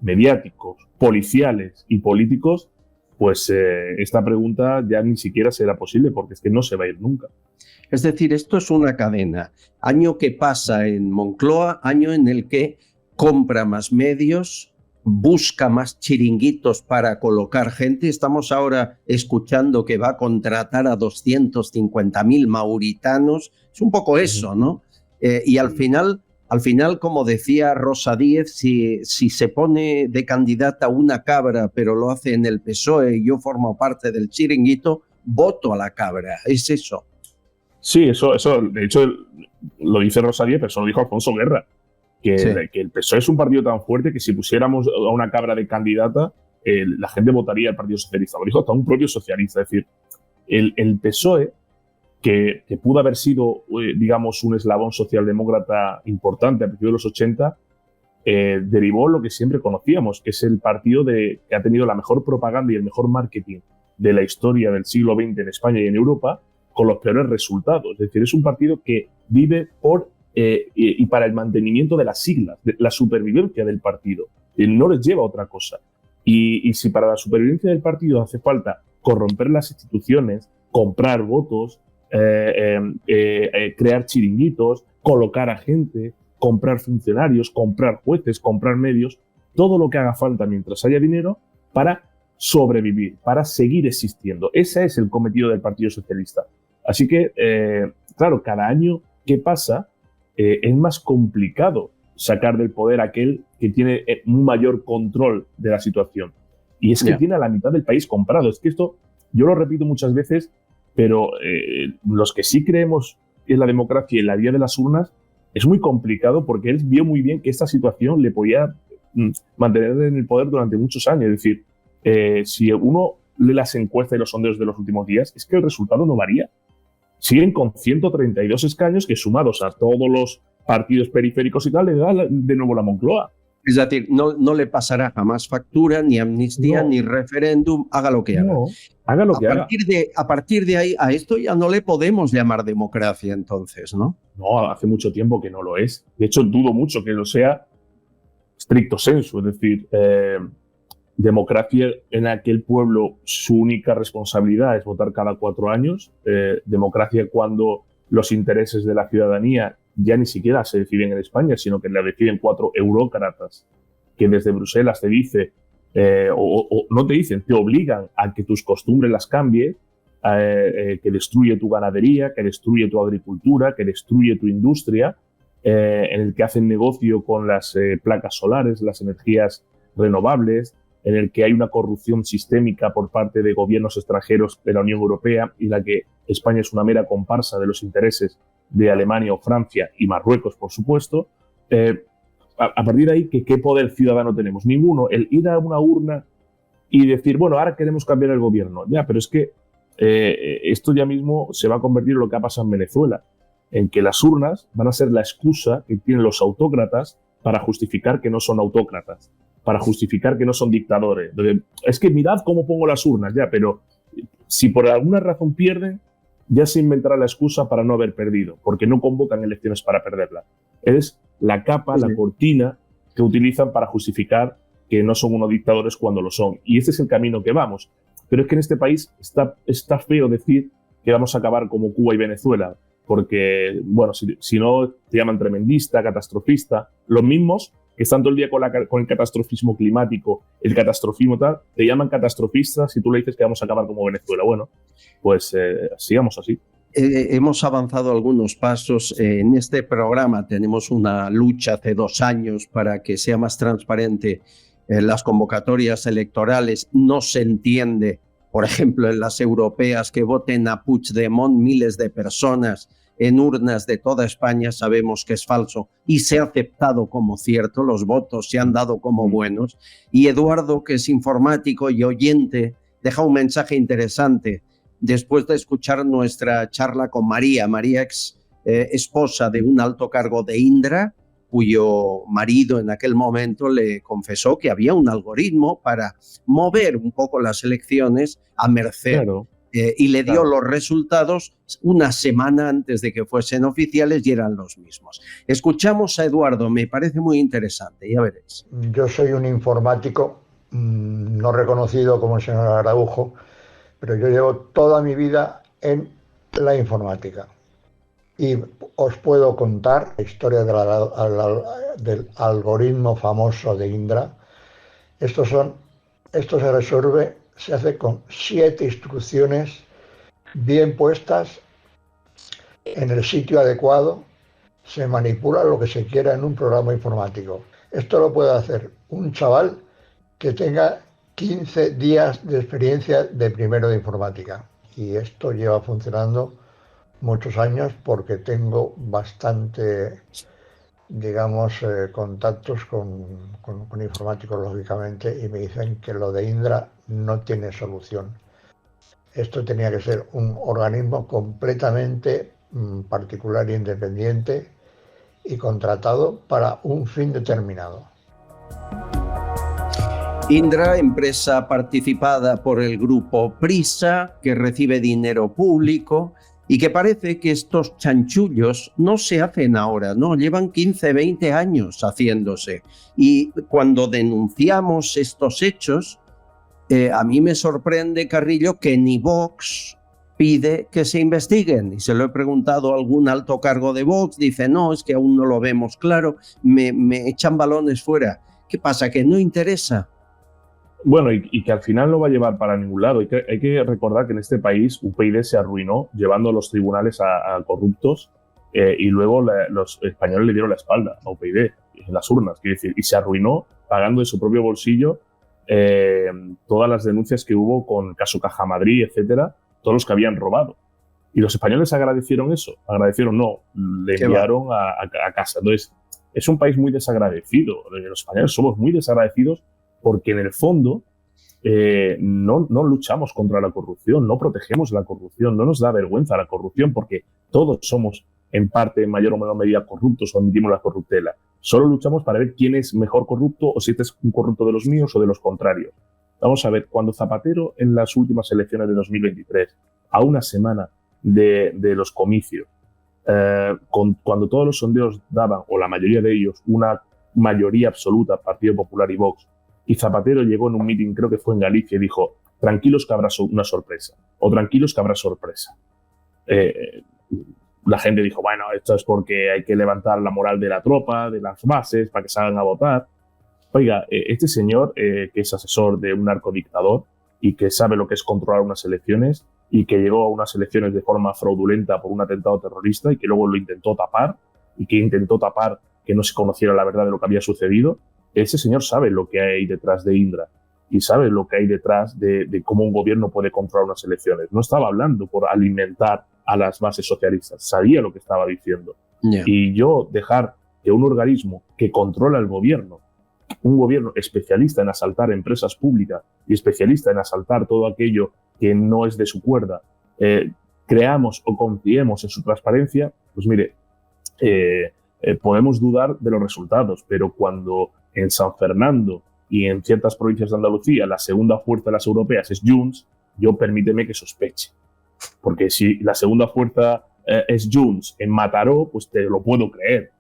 mediáticos, policiales y políticos, pues esta pregunta ya ni siquiera será posible, porque es que no se va a ir nunca. Es decir, esto es una cadena. Año que pasa en Moncloa, año en el que compra más medios, busca más chiringuitos para colocar gente. Estamos ahora escuchando que va a contratar a 250.000 mauritanos. Es un poco eso, ¿no? Y al final, como decía Rosa Díez, si se pone de candidata una cabra, pero lo hace en el PSOE y yo formo parte del chiringuito, voto a la cabra. Es eso. Sí, eso de hecho lo dice Rosa Díez, pero eso lo dijo Alfonso Guerra. Que el PSOE es un partido tan fuerte que si pusiéramos a una cabra de candidata, la gente votaría al Partido Socialista. Lo dijo hasta un propio socialista. Es decir, el PSOE, que pudo haber sido, digamos, un eslabón socialdemócrata importante a principios de los 80, derivó lo que siempre conocíamos, que es el partido que ha tenido la mejor propaganda y el mejor marketing de la historia del siglo XX en España y en Europa, con los peores resultados. Es decir, es un partido que vive por y para el mantenimiento de las siglas, de la supervivencia del partido. No les lleva a otra cosa. Y si para la supervivencia del partido hace falta corromper las instituciones, comprar votos, crear chiringuitos, colocar a gente, comprar funcionarios, comprar jueces, comprar medios, todo lo que haga falta mientras haya dinero para sobrevivir, para seguir existiendo. Ese es el cometido del Partido Socialista. Así que, claro, cada año que pasa, es más complicado sacar del poder a aquel que tiene un mayor control de la situación. Y es que tiene a la mitad del país comprado. Es que esto, yo lo repito muchas veces, pero los que sí creemos en la democracia y en la vía de las urnas, es muy complicado porque él vio muy bien que esta situación le podía mantener en el poder durante muchos años. Es decir, si uno lee las encuestas y los sondeos de los últimos días, es que el resultado no varía. Siguen con 132 escaños que, sumados a todos los partidos periféricos y tal, le da de nuevo la Moncloa. Es decir, no le pasará jamás factura, ni amnistía, ni referéndum, haga lo que haga. Haga lo que haga. A partir de ahí, a esto ya no le podemos llamar democracia entonces, ¿no? No, hace mucho tiempo que no lo es. De hecho, dudo mucho que lo sea stricto sensu. Es decir, democracia en aquel pueblo, su única responsabilidad es votar cada 4 años. Democracia cuando los intereses de la ciudadanía ya ni siquiera se deciden en España, sino que la deciden 4 eurócratas que desde Bruselas te dice, o no te dicen, te obligan a que tus costumbres las cambies, que destruye tu ganadería, que destruye tu agricultura, que destruye tu industria, en el que hacen negocio con las placas solares, las energías renovables, en el que hay una corrupción sistémica por parte de gobiernos extranjeros de la Unión Europea y la que España es una mera comparsa de los intereses de Alemania o Francia y Marruecos, por supuesto. A partir de ahí, ¿qué poder ciudadano tenemos? Ninguno. El ir a una urna y decir, bueno, ahora queremos cambiar el gobierno. Ya, pero es que esto ya mismo se va a convertir en lo que ha pasado en Venezuela, en que las urnas van a ser la excusa que tienen los autócratas para justificar que no son autócratas, para justificar que no son dictadores. Es que mirad cómo pongo las urnas, ya, pero si por alguna razón pierden, ya se inventará la excusa para no haber perdido, porque no convocan elecciones para perderlas. Es la capa, la cortina que utilizan para justificar que no son unos dictadores cuando lo son. Y este es el camino que vamos. Pero es que en este país está feo decir que vamos a acabar como Cuba y Venezuela, porque, bueno, si no te llaman tremendista, catastrofista, los mismos que están todo el día con el catastrofismo climático, el catastrofismo tal, te llaman catastrofistas si tú le dices que vamos a acabar como Venezuela. Bueno, pues sigamos así. Hemos avanzado algunos pasos. En este programa tenemos una lucha hace 2 años para que sea más transparente las convocatorias electorales. No se entiende, por ejemplo, en las europeas, que voten a Puigdemont miles de personas en urnas de toda España. Sabemos que es falso y se ha aceptado como cierto, los votos se han dado como buenos. Y Eduardo, que es informático y oyente, deja un mensaje interesante después de escuchar nuestra charla con María, esposa de un alto cargo de Indra, cuyo marido en aquel momento le confesó que había un algoritmo para mover un poco las elecciones a merced. Claro. Y le dio los resultados una semana antes de que fuesen oficiales y eran los mismos. Escuchamos a Eduardo, me parece muy interesante, ya veréis. Yo soy un informático no reconocido como el señor Araujo, pero yo llevo toda mi vida en la informática. Y os puedo contar la historia del algoritmo famoso de Indra. Esto se resuelve, se hace con 7 instrucciones bien puestas en el sitio adecuado. Se manipula lo que se quiera en un programa informático. Esto lo puede hacer un chaval que tenga 15 días de experiencia de primero de informática. Y esto lleva funcionando muchos años porque tengo bastante, digamos, contactos con informáticos, lógicamente, y me dicen que lo de Indra no tiene solución. Esto tenía que ser un organismo completamente particular e independiente y contratado para un fin determinado. Indra, empresa participada por el grupo Prisa, que recibe dinero público y que parece que estos chanchullos no se hacen ahora, no, llevan 15, 20 años haciéndose. Y cuando denunciamos estos hechos, a mí me sorprende, Carrillo, que ni Vox pide que se investiguen. Y se lo he preguntado a algún alto cargo de Vox, dice, no, es que aún no lo vemos claro, me echan balones fuera. ¿Qué pasa, que no interesa? Bueno, y que al final no va a llevar para ningún lado. Hay que recordar que en este país UPyD se arruinó llevando a los tribunales a corruptos y luego los españoles le dieron la espalda a UPyD en las urnas, quiero decir, y se arruinó pagando de su propio bolsillo todas las denuncias que hubo con caso Caja Madrid, etcétera, todos los que habían robado. Y los españoles agradecieron eso, no, le enviaron a casa. Entonces, es un país muy desagradecido. Los españoles somos muy desagradecidos porque en el fondo no luchamos contra la corrupción, no protegemos la corrupción, no nos da vergüenza la corrupción porque todos somos en parte, en mayor o menor medida, corruptos o admitimos la corruptela. Solo luchamos para ver quién es mejor corrupto o si este es un corrupto de los míos o de los contrarios. Vamos a ver, cuando Zapatero en las últimas elecciones de 2023, a una semana de los comicios, cuando todos los sondeos daban, o la mayoría de ellos, una mayoría absoluta, Partido Popular y Vox, y Zapatero llegó en un meeting, creo que fue en Galicia, y dijo, tranquilos que habrá una sorpresa, o tranquilos que habrá sorpresa. La gente dijo, bueno, esto es porque hay que levantar la moral de la tropa, de las bases, para que salgan a votar. Oiga, este señor, que es asesor de un narcodictador y que sabe lo que es controlar unas elecciones y que llegó a unas elecciones de forma fraudulenta por un atentado terrorista y que luego lo intentó tapar y que intentó tapar que no se conociera la verdad de lo que había sucedido, ese señor sabe lo que hay detrás de Indra y sabe lo que hay detrás de cómo un gobierno puede controlar unas elecciones. No estaba hablando por alimentar a las bases socialistas, sabía lo que estaba diciendo. Yeah. Y yo dejar que un organismo que controla el gobierno, un gobierno especialista en asaltar empresas públicas y especialista en asaltar todo aquello que no es de su cuerda, creamos o confiemos en su transparencia, pues mire, podemos dudar de los resultados, pero cuando en San Fernando y en ciertas provincias de Andalucía la segunda fuerza de las europeas es Junts, yo permíteme que sospeche. Porque si la segunda fuerza es Junts en Mataró, pues te lo puedo creer.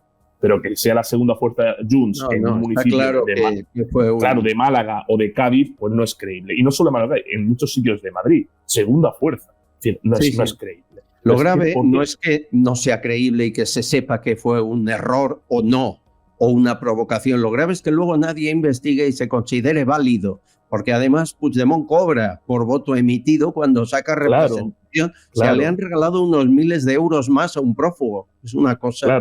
Pero que sea la segunda fuerza Junts en un municipio claro de Málaga o de Cádiz, pues no es creíble. Y no solo en Málaga, en muchos sitios de Madrid. Segunda fuerza. no es creíble. Lo grave no es que no sea creíble y que se sepa que fue un error o no, o una provocación. Lo grave es que luego nadie investigue y se considere válido, porque además Puigdemont cobra por voto emitido cuando saca representación. Claro. O sea, le han regalado unos miles de euros más a un prófugo. Es una cosa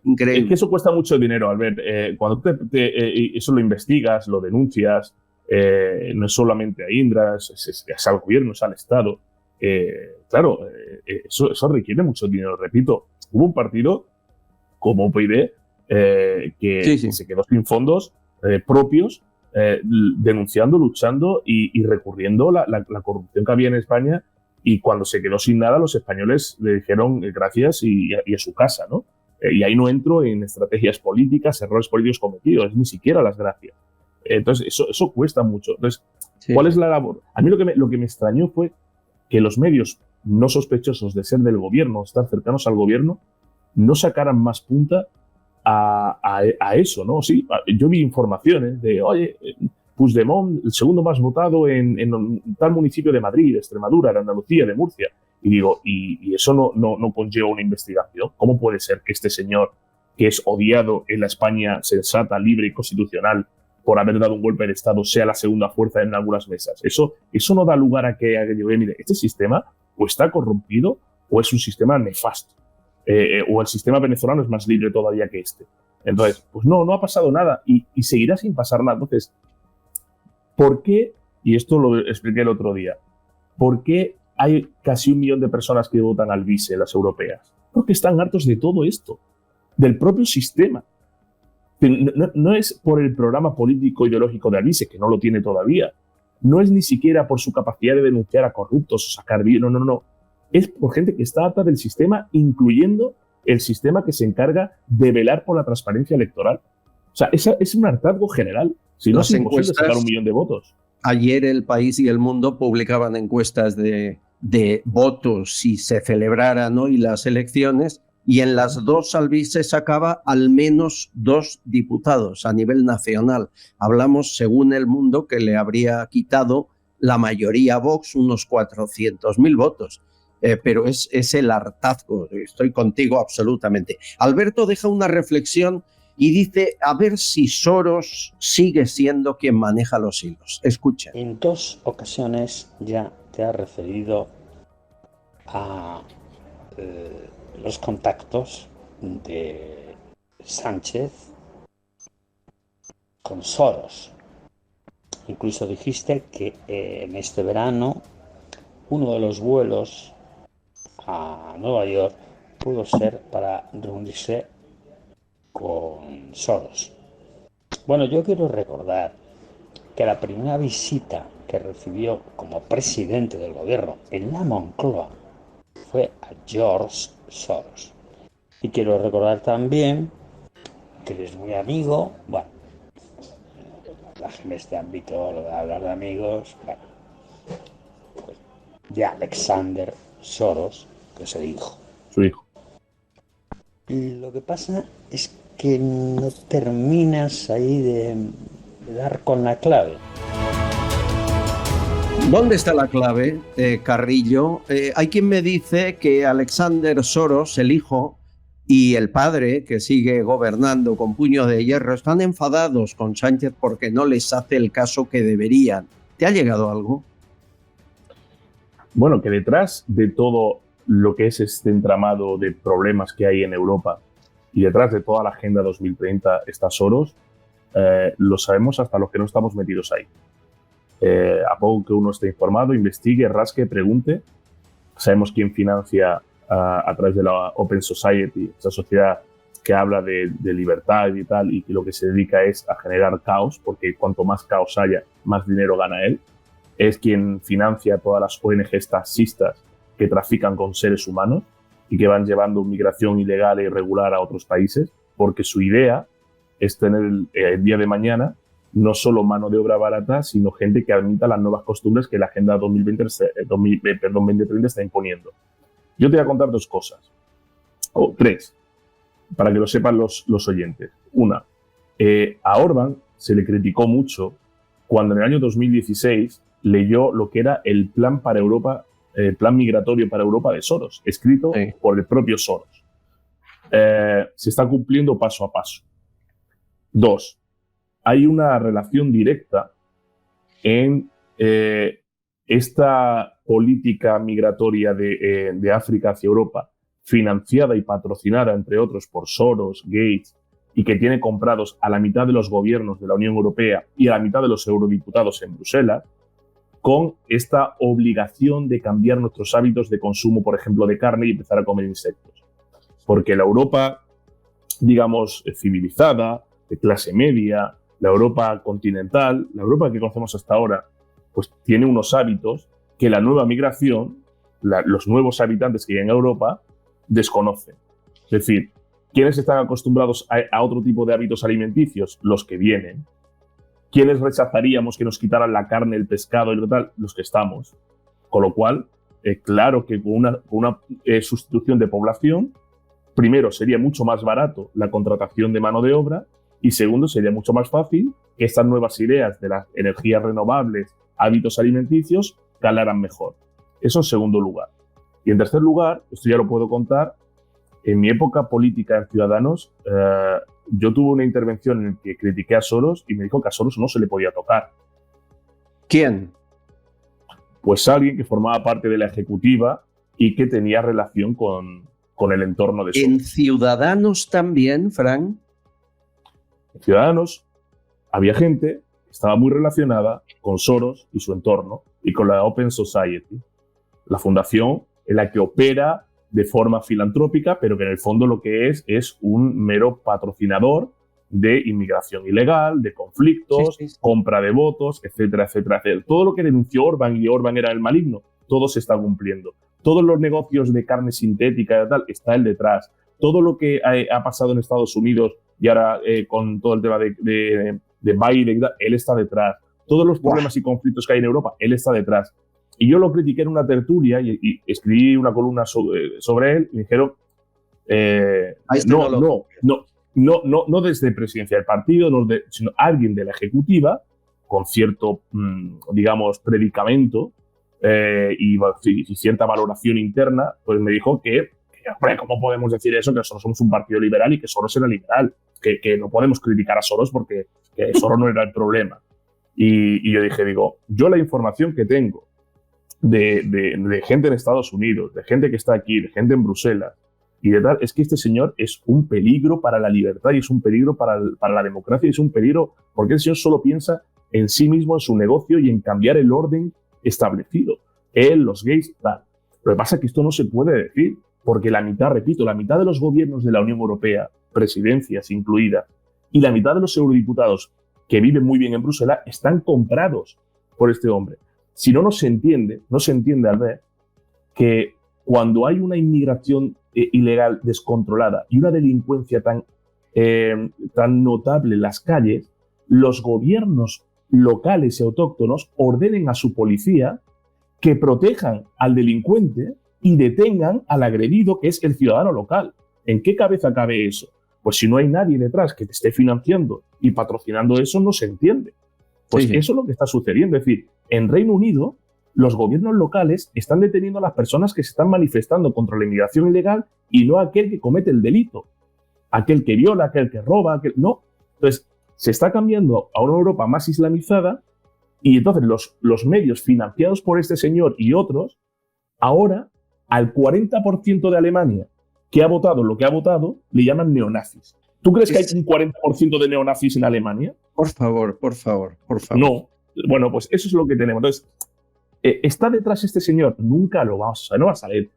increíble. Es que eso cuesta mucho dinero, Albert. Cuando eso lo investigas, lo denuncias, no es solamente a Indra, es al gobierno, es al Estado. Eso requiere mucho dinero. Repito, hubo un partido como UPyD que se quedó sin fondos propios, denunciando, luchando y recurriendo la corrupción que había en España, y cuando se quedó sin nada los españoles le dijeron gracias y a su casa, ¿no? Y ahí no entro en estrategias políticas, errores políticos cometidos, ni siquiera las gracias. Entonces eso cuesta mucho. Entonces, ¿cuál es la labor? A mí lo que me extrañó fue que los medios no sospechosos de ser del gobierno, estar cercanos al gobierno, no sacaran más punta a eso, ¿no? Sí, yo vi informaciones de, oye, Puigdemont, el segundo más votado en tal municipio de Madrid, de Extremadura, de Andalucía, de Murcia. Y digo, y eso no conlleva una investigación. ¿Cómo puede ser que este señor, que es odiado en la España sensata, libre y constitucional por haber dado un golpe de Estado, sea la segunda fuerza en algunas mesas? Eso no da lugar a que yo mire, este sistema o está corrompido o es un sistema nefasto. O el sistema venezolano es más libre todavía que este. Entonces, pues no ha pasado nada y seguirá sin pasar nada. Entonces, ¿por qué? Y esto lo expliqué el otro día. ¿Por qué hay casi 1 millón de personas que votan al vice en las europeas? Porque están hartos de todo esto, del propio sistema. No es por el programa político ideológico de Alvise, que no lo tiene todavía. No es ni siquiera por su capacidad de denunciar a corruptos o sacar bien. No. Es por gente que está harta del sistema, incluyendo el sistema que se encarga de velar por la transparencia electoral. O sea, es un hartazgo general. Si no, es imposible sacar 1 millón de votos. Ayer El País y El Mundo publicaban encuestas de votos si se celebraran hoy las elecciones, y en las dos Alvise sacaba al menos 2 diputados a nivel nacional. Hablamos, según El Mundo, que le habría quitado la mayoría a Vox, unos 400.000 votos. Pero es el hartazgo, estoy contigo absolutamente. Alberto deja una reflexión y dice, a ver si Soros sigue siendo quien maneja los hilos. Escucha. En 2 ocasiones ya te has referido a los contactos de Sánchez con Soros. Incluso dijiste que en este verano uno de los vuelos a Nueva York pudo ser para reunirse con Soros. Bueno, yo quiero recordar que la primera visita que recibió como presidente del gobierno en la Moncloa fue a George Soros. Y quiero recordar también que eres muy amigo, bueno, en este ámbito, lo de hablar de amigos, bueno, pues, de Alexander Soros, que es el hijo. Su hijo. Y lo que pasa es que no terminas ahí de dar con la clave. ¿Dónde está la clave, Carrillo? Hay quien me dice que Alexander Soros, el hijo, y el padre, que sigue gobernando con puño de hierro, están enfadados con Sánchez porque no les hace el caso que deberían. ¿Te ha llegado algo? Bueno, que detrás de todo lo que es este entramado de problemas que hay en Europa y detrás de toda la Agenda 2030 está Soros, lo sabemos hasta los que no estamos metidos ahí. A poco que uno esté informado, investigue, rasque, pregunte, sabemos quién financia a través de la Open Society, esa sociedad que habla de libertad y tal, y que lo que se dedica es a generar caos, porque cuanto más caos haya, más dinero gana él. Es quien financia todas las ONGs taxistas que trafican con seres humanos y que van llevando migración ilegal e irregular a otros países, porque su idea es tener el día de mañana no solo mano de obra barata, sino gente que admita las nuevas costumbres que la Agenda 2030 está imponiendo. Yo te voy a contar 2 cosas, o 3, para que lo sepan los oyentes. Una, a Orbán se le criticó mucho cuando en el año 2016 leyó lo que era el Plan para Europa Plan Migratorio para Europa de Soros, escrito por el propio Soros. Se está cumpliendo paso a paso. 2. Hay una relación directa en esta política migratoria de África hacia Europa, financiada y patrocinada, entre otros, por Soros, Gates, y que tiene comprados a la mitad de los gobiernos de la Unión Europea y a la mitad de los eurodiputados en Bruselas, con esta obligación de cambiar nuestros hábitos de consumo, por ejemplo, de carne y empezar a comer insectos. Porque la Europa, digamos, civilizada, de clase media, la Europa continental, la Europa que conocemos hasta ahora, pues tiene unos hábitos que la nueva migración, los nuevos habitantes que llegan a Europa, desconocen. Es decir, ¿quiénes están acostumbrados a otro tipo de hábitos alimenticios? Los que vienen. ¿Quiénes rechazaríamos que nos quitaran la carne, el pescado y lo tal? Los que estamos. Con lo cual, claro que con una sustitución de población, primero, sería mucho más barato la contratación de mano de obra y segundo, sería mucho más fácil que estas nuevas ideas de las energías renovables, hábitos alimenticios, calaran mejor. Eso en segundo lugar. Y en tercer lugar, esto ya lo puedo contar, en mi época política en Ciudadanos, yo tuve una intervención en la que critiqué a Soros y me dijo que a Soros no se le podía tocar. ¿Quién? Pues alguien que formaba parte de la ejecutiva y que tenía relación con el entorno de Soros. ¿En Ciudadanos también, Fran? En Ciudadanos había gente que estaba muy relacionada con Soros y su entorno y con la Open Society, la fundación en la que opera de forma filantrópica, pero que en el fondo lo que es un mero patrocinador de inmigración ilegal, de conflictos, compra de votos, etcétera, etcétera, etcétera. Todo lo que denunció Orbán, y Orbán era el maligno, todo se está cumpliendo. Todos los negocios de carne sintética y tal, está él detrás. Todo lo que ha pasado en Estados Unidos y ahora con todo el tema de Biden, él está detrás. Todos los problemas y conflictos que hay en Europa, él está detrás. Y yo lo critiqué en una tertulia y escribí una columna sobre él y me dijeron, no desde presidencia del partido, sino alguien de la ejecutiva con cierto, digamos, predicamento y cierta valoración interna, pues me dijo que, hombre, ¿cómo podemos decir eso? Que nosotros somos un partido liberal y que Soros era liberal, que no podemos criticar a Soros porque Soros no era el problema. Y yo dije, yo la información que tengo de gente en Estados Unidos, de gente que está aquí, de gente en Bruselas y de tal, es que este señor es un peligro para la libertad y es un peligro para la democracia y es un peligro porque el señor solo piensa en sí mismo, en su negocio y en cambiar el orden establecido. Él, los gays, tal. Lo que pasa es que esto no se puede decir porque la mitad de los gobiernos de la Unión Europea, presidencias incluidas, y la mitad de los eurodiputados que viven muy bien en Bruselas están comprados por este hombre. Si no se entiende al ver que cuando hay una inmigración ilegal descontrolada y una delincuencia tan notable en las calles, los gobiernos locales y autóctonos ordenen a su policía que protejan al delincuente y detengan al agredido, que es el ciudadano local. ¿En qué cabeza cabe eso? Pues si no hay nadie detrás que te esté financiando y patrocinando eso, no se entiende. Pues eso es lo que está sucediendo. Es decir, en Reino Unido, los gobiernos locales están deteniendo a las personas que se están manifestando contra la inmigración ilegal y no a aquel que comete el delito. Aquel que viola, aquel que roba, no. Entonces, se está cambiando a una Europa más islamizada y entonces los medios financiados por este señor y otros, ahora al 40% de Alemania que ha votado lo que ha votado, le llaman neonazis. ¿Tú crees que hay un 40% de neonazis en Alemania? Por favor. No. Bueno, pues eso es lo que tenemos. Entonces, ¿está detrás este señor? Nunca lo vamos a saber, no va a salir.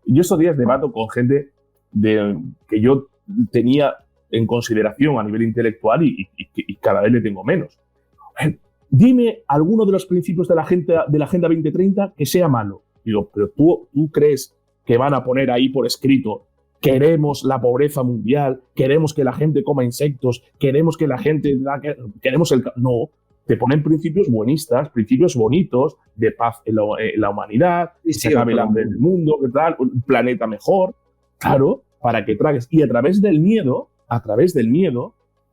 Yo estos días debato con gente que yo tenía en consideración a nivel intelectual y cada vez le tengo menos. Dime alguno de los principios de la Agenda 2030 que sea malo. Digo, pero tú crees que van a poner ahí por escrito: queremos la pobreza mundial, queremos que la gente coma insectos, queremos que la gente... queremos el... No, te ponen principios buenistas, principios bonitos, de paz en la humanidad, que se acabe el hambre del mundo, que tal, un planeta mejor, claro, para que tragues. Y a través del miedo,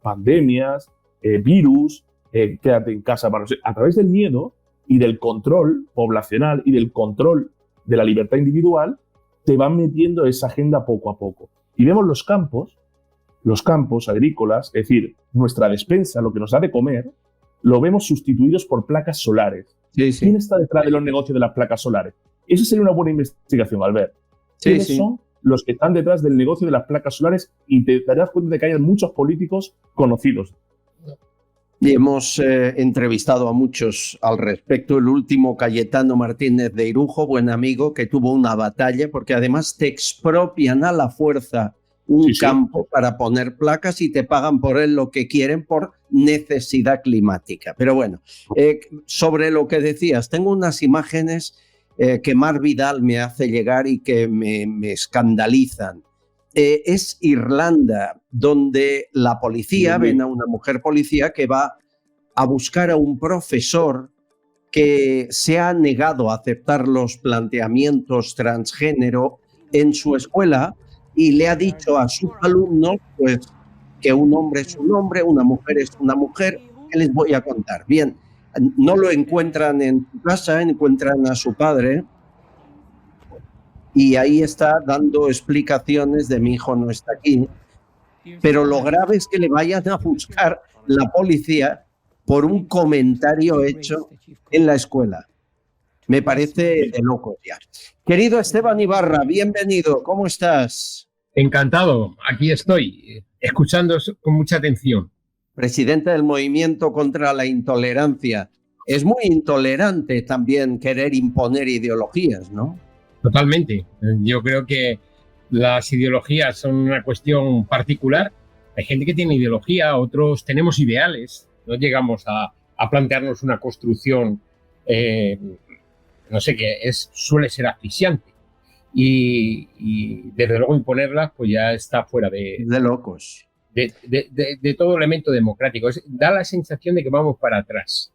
pandemias, virus, quédate en casa, a través del miedo y del control poblacional y del control de la libertad individual, te van metiendo esa agenda poco a poco. Y vemos los campos agrícolas, es decir, nuestra despensa, lo que nos da de comer, lo vemos sustituidos por placas solares. Sí, sí. ¿Quién está detrás de los negocios de las placas solares? Esa sería una buena investigación, Albert. ¿Quiénes son los que están detrás del negocio de las placas solares? Y te darás cuenta de que hay muchos políticos conocidos. Y hemos entrevistado a muchos al respecto. El último, Cayetano Martínez de Irujo, buen amigo, que tuvo una batalla, porque además te expropian a la fuerza un campo para poner placas y te pagan por él lo que quieren por necesidad climática. Pero bueno, sobre lo que decías, tengo unas imágenes que Mar Vidal me hace llegar y que me escandalizan. Es Irlanda, donde la policía, ven a una mujer policía que va a buscar a un profesor que se ha negado a aceptar los planteamientos transgénero en su escuela y le ha dicho a sus alumnos pues, que un hombre es un hombre, una mujer es una mujer. ¿Qué les voy a contar? Bien, no lo encuentran en su casa, encuentran a su padre y ahí está dando explicaciones de mi hijo no está aquí, pero lo grave es que le vayan a buscar la policía por un comentario hecho en la escuela. Me parece de locos ya. Querido Esteban Ibarra, bienvenido, ¿cómo estás? Encantado, aquí estoy, escuchando con mucha atención. Presidente del Movimiento contra la Intolerancia. Es muy intolerante también querer imponer ideologías, ¿no? Totalmente. Yo creo que las ideologías son una cuestión particular. Hay gente que tiene ideología, otros tenemos ideales. No llegamos a plantearnos una construcción, no sé, suele ser asfixiante. Y desde luego imponerlas pues ya está fuera de locos. De todo elemento democrático. Da la sensación de que vamos para atrás.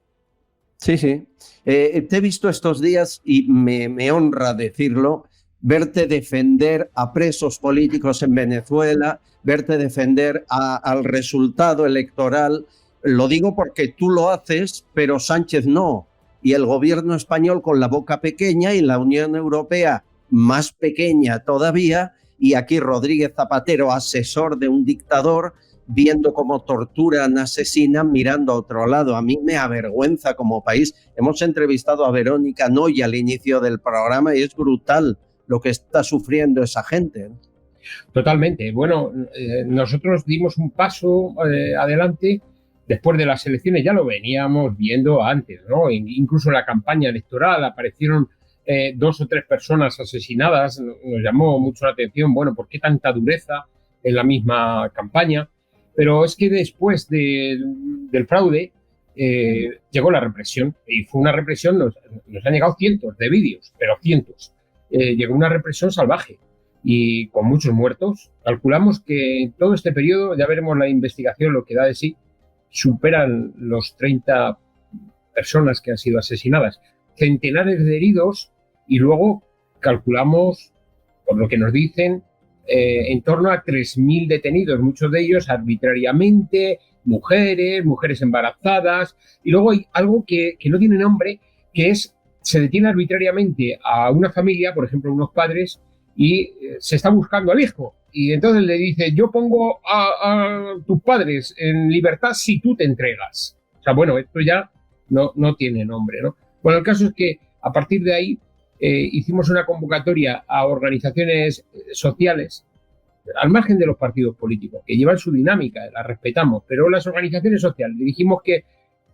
Sí, sí. Te he visto estos días y me honra decirlo, verte defender a presos políticos en Venezuela, verte defender al resultado electoral. Lo digo porque tú lo haces, pero Sánchez no. Y el gobierno español con la boca pequeña y la Unión Europea más pequeña todavía. Y aquí Rodríguez Zapatero, asesor de un dictador, viendo cómo torturan, asesinan, mirando a otro lado. A mí me avergüenza como país. Hemos entrevistado a Verónica Noy al inicio del programa y es brutal lo que está sufriendo esa gente. Totalmente. Bueno, nosotros dimos un paso adelante después de las elecciones, ya lo veníamos viendo antes, ¿no? Incluso en la campaña electoral aparecieron 2 o 3 personas asesinadas. Nos llamó mucho la atención, bueno, ¿por qué tanta dureza en la misma campaña? Pero es que después del fraude llegó la represión y fue una represión, nos han llegado cientos de vídeos, pero cientos. Llegó una represión salvaje y con muchos muertos. Calculamos que en todo este periodo, ya veremos la investigación lo que da de sí, superan los 30 personas que han sido asesinadas, centenares de heridos y luego calculamos, por lo que nos dicen, en torno a 3.000 detenidos, muchos de ellos arbitrariamente, mujeres embarazadas. Y luego hay algo que no tiene nombre, que es, se detiene arbitrariamente a una familia, por ejemplo, unos padres, y se está buscando al hijo. Y entonces le dice, yo pongo a tus padres en libertad si tú te entregas. O sea, bueno, esto ya no tiene nombre, ¿no? Bueno, el caso es que a partir de ahí hicimos una convocatoria a organizaciones sociales, al margen de los partidos políticos, que llevan su dinámica, la respetamos, pero las organizaciones sociales dijimos que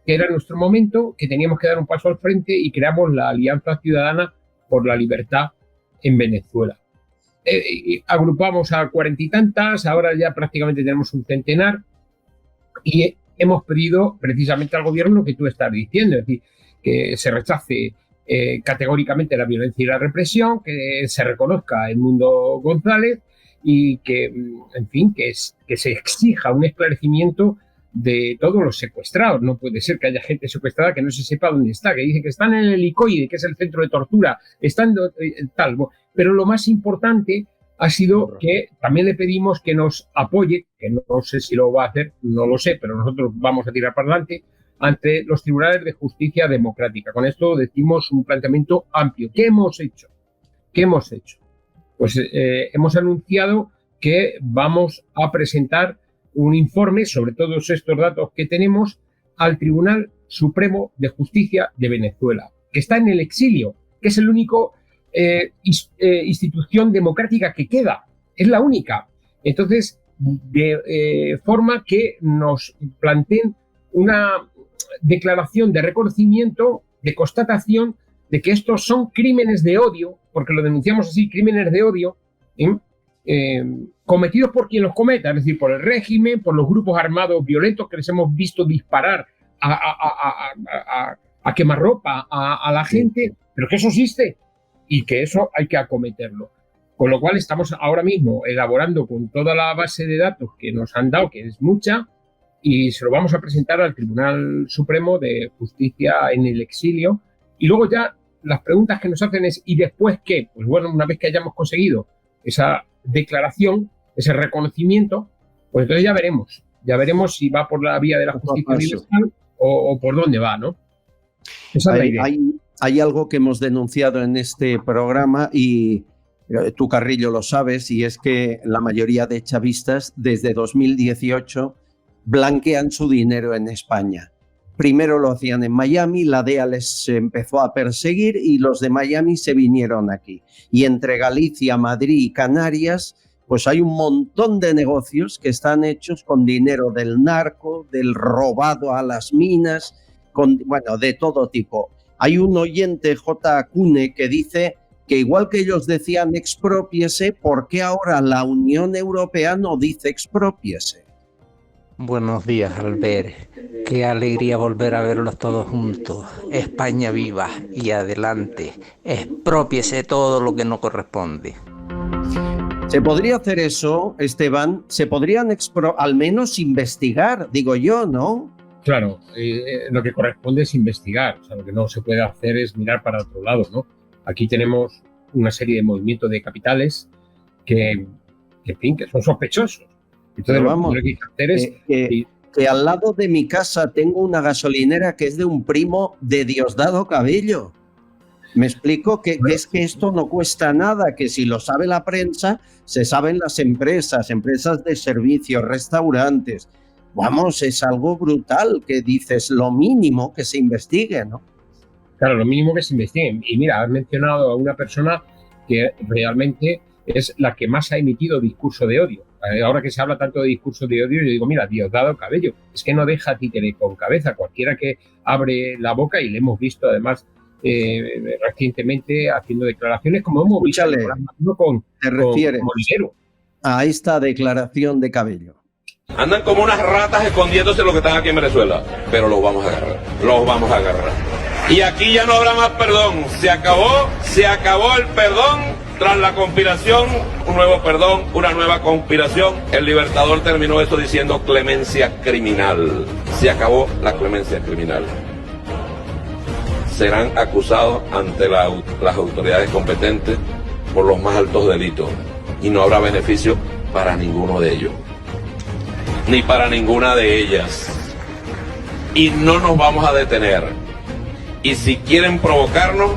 era nuestro momento, que teníamos que dar un paso al frente y creamos la Alianza Ciudadana por la Libertad en Venezuela. Agrupamos a 40 y tantas, ahora ya prácticamente tenemos un centenar y hemos pedido precisamente al gobierno lo que tú estás diciendo, es decir, que se rechace categóricamente la violencia y la represión, que se reconozca el Mundo González y que, en fin, que se exija un esclarecimiento de todos los secuestrados. No puede ser que haya gente secuestrada que no se sepa dónde está, que dice que están en el helicoide, que es el centro de tortura, están tal. Pero lo más importante ha sido que también le pedimos que nos apoye, que no sé si lo va a hacer, no lo sé, pero nosotros vamos a tirar para adelante, ante los tribunales de justicia democrática. Con esto decimos un planteamiento amplio. ¿Qué hemos hecho? ¿qué hemos hecho? Pues hemos anunciado que vamos a presentar un informe sobre todos estos datos que tenemos al Tribunal Supremo de Justicia de Venezuela, que está en el exilio, que es el único institución democrática que queda, es la única. Entonces, de forma que nos planteen una declaración de reconocimiento, de constatación de que estos son crímenes de odio, porque lo denunciamos así, crímenes de odio, cometidos por quien los cometa, es decir, por el régimen, por los grupos armados violentos que les hemos visto disparar a quemarropa a la gente, pero que eso existe y que eso hay que acometerlo. Con lo cual estamos ahora mismo elaborando con toda la base de datos que nos han dado, que es mucha, y se lo vamos a presentar al Tribunal Supremo de Justicia en el exilio. Y luego ya las preguntas que nos hacen es, ¿y después qué? Pues bueno, una vez que hayamos conseguido esa declaración, ese reconocimiento, pues entonces ya veremos si va por la vía de la justicia universal o por dónde va, ¿no? Esa es la idea. Hay algo que hemos denunciado en este programa y tú, Carrillo, lo sabes, y es que la mayoría de chavistas desde 2018 blanquean su dinero en España. Primero lo hacían en Miami, la DEA les empezó a perseguir y los de Miami se vinieron aquí. Y entre Galicia, Madrid y Canarias, pues hay un montón de negocios que están hechos con dinero del narco, del robado a las minas, bueno, de todo tipo. Hay un oyente, J. Acune, que dice que igual que ellos decían exprópiese, ¿por qué ahora la Unión Europea no dice exprópiese? Buenos días, Albert. Qué alegría volver a verlos todos juntos. España viva y adelante. Exprópiese todo lo que no corresponde. Se podría hacer eso, Esteban. Se podrían al menos investigar, digo yo, ¿no? Claro, lo que corresponde es investigar. O sea, lo que no se puede hacer es mirar para otro lado, ¿no? Aquí tenemos una serie de movimientos de capitales que en fin, que son sospechosos. Entonces, vamos, lo que hay que hacer es... que al lado de mi casa tengo una gasolinera que es de un primo de Diosdado Cabello. Me explico que es que esto no cuesta nada, que si lo sabe la prensa, se saben las empresas de servicios, restaurantes. Vamos, es algo brutal que dices, lo mínimo que se investigue, ¿no? Claro, lo mínimo que se investigue. Y mira, has mencionado a una persona que realmente es la que más ha emitido discurso de odio. Ahora que se habla tanto de discurso de odio, yo digo, mira, Diosdado Cabello, es que no deja títere con cabeza. Cualquiera que abre la boca, y le hemos visto además recientemente haciendo declaraciones, como hemos visto con Molinero. A esta declaración de Cabello. Andan como unas ratas escondiéndose lo que están aquí en Venezuela, pero los vamos a agarrar. Y aquí ya no habrá más perdón. Se acabó el perdón. Tras la conspiración, un nuevo perdón, una nueva conspiración. El Libertador terminó eso diciendo clemencia criminal. Se acabó la clemencia criminal. Serán acusados ante las autoridades competentes por los más altos delitos y no habrá beneficio para ninguno de ellos, ni para ninguna de ellas. Y no nos vamos a detener. Y si quieren provocarnos,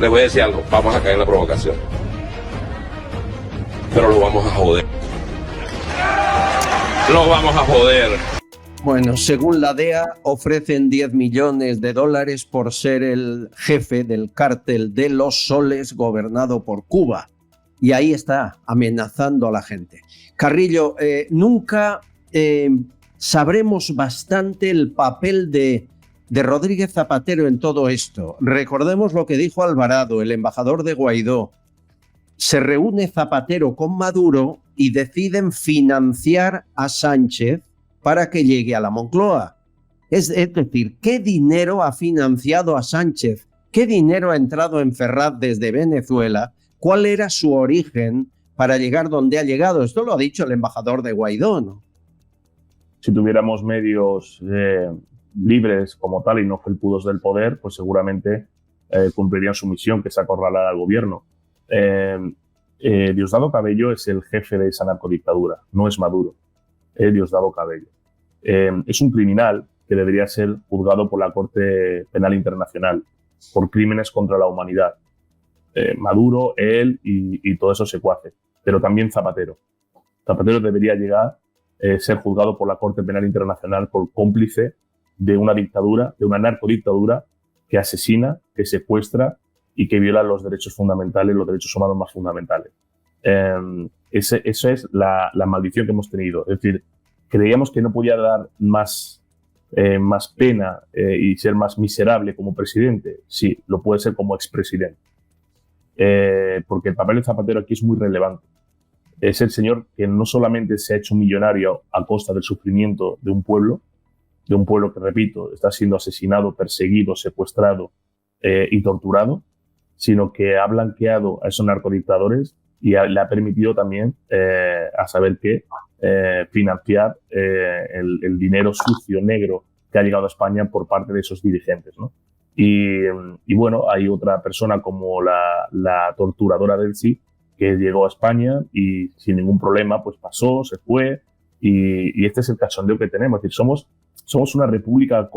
les voy a decir algo, vamos a caer en la provocación. Pero lo vamos a joder. Lo vamos a joder. Bueno, según la DEA, ofrecen $10 millones por ser el jefe del cártel de los Soles gobernado por Cuba. Y ahí está, amenazando a la gente. Carrillo, nunca sabremos bastante el papel de Rodríguez Zapatero en todo esto. Recordemos lo que dijo Alvarado, el embajador de Guaidó. Se reúne Zapatero con Maduro y deciden financiar a Sánchez para que llegue a la Moncloa. Es decir, ¿qué dinero ha financiado a Sánchez? ¿Qué dinero ha entrado en Ferraz desde Venezuela? ¿Cuál era su origen para llegar donde ha llegado? Esto lo ha dicho el embajador de Guaidó, ¿no? Si tuviéramos medios libres como tal y no felpudos del poder, pues seguramente cumplirían su misión, que es acorralar al gobierno. Diosdado Cabello es el jefe de esa narcodictadura, no es Maduro. Diosdado Cabello. Es un criminal que debería ser juzgado por la Corte Penal Internacional por crímenes contra la humanidad. Maduro, él y todos esos secuaces. Pero también Zapatero. Zapatero debería ser juzgado por la Corte Penal Internacional por cómplice de una dictadura, de una narcodictadura que asesina, que secuestra y que viola los derechos fundamentales, los derechos humanos más fundamentales. Esa es la maldición que hemos tenido. Es decir, creíamos que no podía dar más pena y ser más miserable como presidente. Sí, lo puede ser como expresidente. Porque el papel de Zapatero aquí es muy relevante. Es el señor que no solamente se ha hecho millonario a costa del sufrimiento de un pueblo que, repito, está siendo asesinado, perseguido, secuestrado y torturado, sino que ha blanqueado a esos narcodictadores y le ha permitido también, a saber qué, financiar el dinero sucio, negro, que ha llegado a España por parte de esos dirigentes, ¿no? Y bueno, hay otra persona como la torturadora del sí, que llegó a España y sin ningún problema pues pasó, se fue, y este es el cachondeo que tenemos. Es decir, somos una república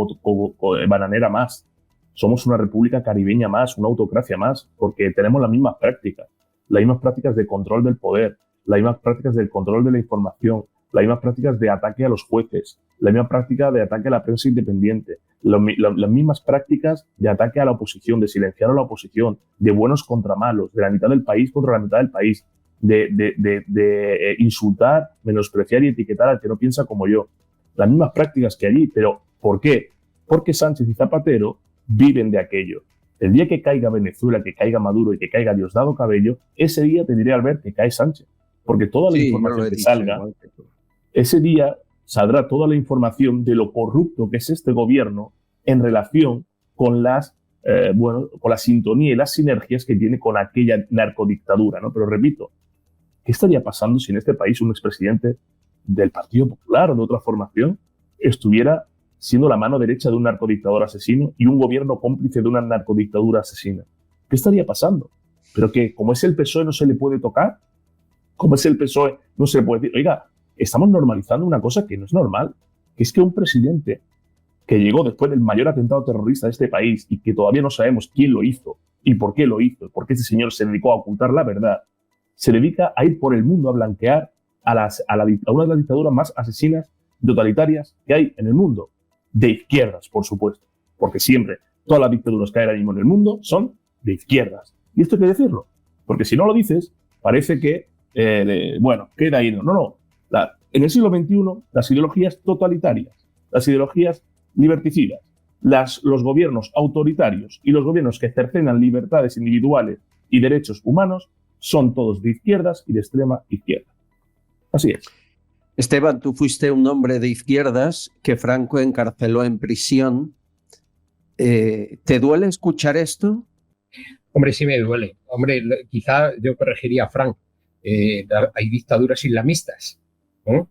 bananera más, somos una república caribeña más, una autocracia más, porque tenemos las mismas prácticas de control del poder, las mismas prácticas del control de la información, las mismas prácticas de ataque a los jueces, la misma práctica de ataque a la prensa independiente, las mismas prácticas de ataque a la oposición, de silenciar a la oposición, de buenos contra malos, de la mitad del país contra la mitad del país, de insultar, menospreciar y etiquetar al que no piensa como yo. Las mismas prácticas que allí, pero ¿por qué? Porque Sánchez y Zapatero viven de aquello. El día que caiga Venezuela, que caiga Maduro y que caiga Diosdado Cabello, ese día te diré, Albert, que cae Sánchez. Porque toda la información que salga, ese día saldrá toda la información de lo corrupto que es este gobierno en relación con con la sintonía y las sinergias que tiene con aquella narcodictadura, ¿no? Pero repito, ¿qué estaría pasando si en este país un expresidente del Partido Popular o de otra formación estuviera siendo la mano derecha de un narcodictador asesino y un gobierno cómplice de una narcodictadura asesina? ¿Qué estaría pasando? Pero que como es el PSOE no se le puede tocar, como es el PSOE no se le puede decir, oiga, estamos normalizando una cosa que no es normal, que es que un presidente que llegó después del mayor atentado terrorista de este país y que todavía no sabemos quién lo hizo y por qué lo hizo, porque este señor se dedicó a ocultar la verdad, se dedica a ir por el mundo a blanquear a una de las dictaduras más asesinas, totalitarias que hay en el mundo, de izquierdas, por supuesto, porque siempre todas las dictaduras que hay ahora mismo en el mundo son de izquierdas. Y esto hay que decirlo, porque si no lo dices, parece que, queda ahí. No. En el siglo XXI, las ideologías totalitarias, las ideologías liberticidas, los gobiernos autoritarios y los gobiernos que cercenan libertades individuales y derechos humanos son todos de izquierdas y de extrema izquierda. Así es. Esteban, tú fuiste un hombre de izquierdas que Franco encarceló en prisión. ¿Te duele escuchar esto? Hombre, sí me duele. Hombre, quizá yo corregiría a Frank. Hay dictaduras islamistas, ¿no?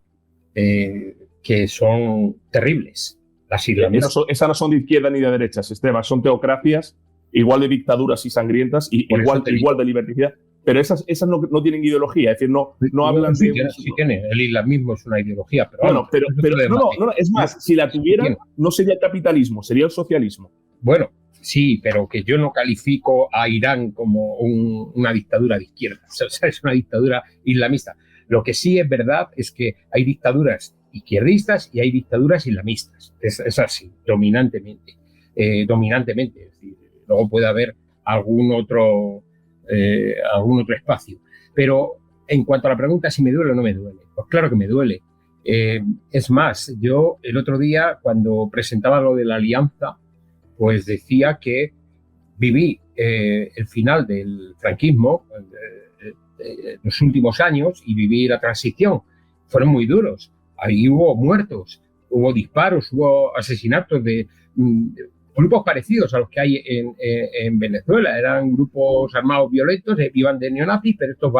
Que son terribles. Las islamistas. Esas no son de izquierda ni de derecha, Esteban. Son teocracias igual de dictaduras y sangrientas y igual de liberticidad. Pero esas no tienen ideología, es decir, no hablan de... Sí tiene, el islamismo es una ideología, pero... Bueno, pero es más, si la tuvieran, no sería el capitalismo, sería el socialismo. Bueno, sí, pero que yo no califico a Irán como una dictadura de izquierda, o sea, es una dictadura islamista. Lo que sí es verdad es que hay dictaduras izquierdistas y hay dictaduras islamistas, es así, dominantemente. Es decir, luego puede haber algún otro espacio. Pero en cuanto a la pregunta si me duele o no me duele, pues claro que me duele. Es más, yo el otro día cuando presentaba lo de la alianza, pues decía que viví el final del franquismo, los últimos años, y viví la transición. Fueron muy duros. Ahí hubo muertos, hubo disparos, hubo asesinatos de grupos parecidos a los que hay en Venezuela. Eran grupos armados violentos, iban de neonazis, pero estos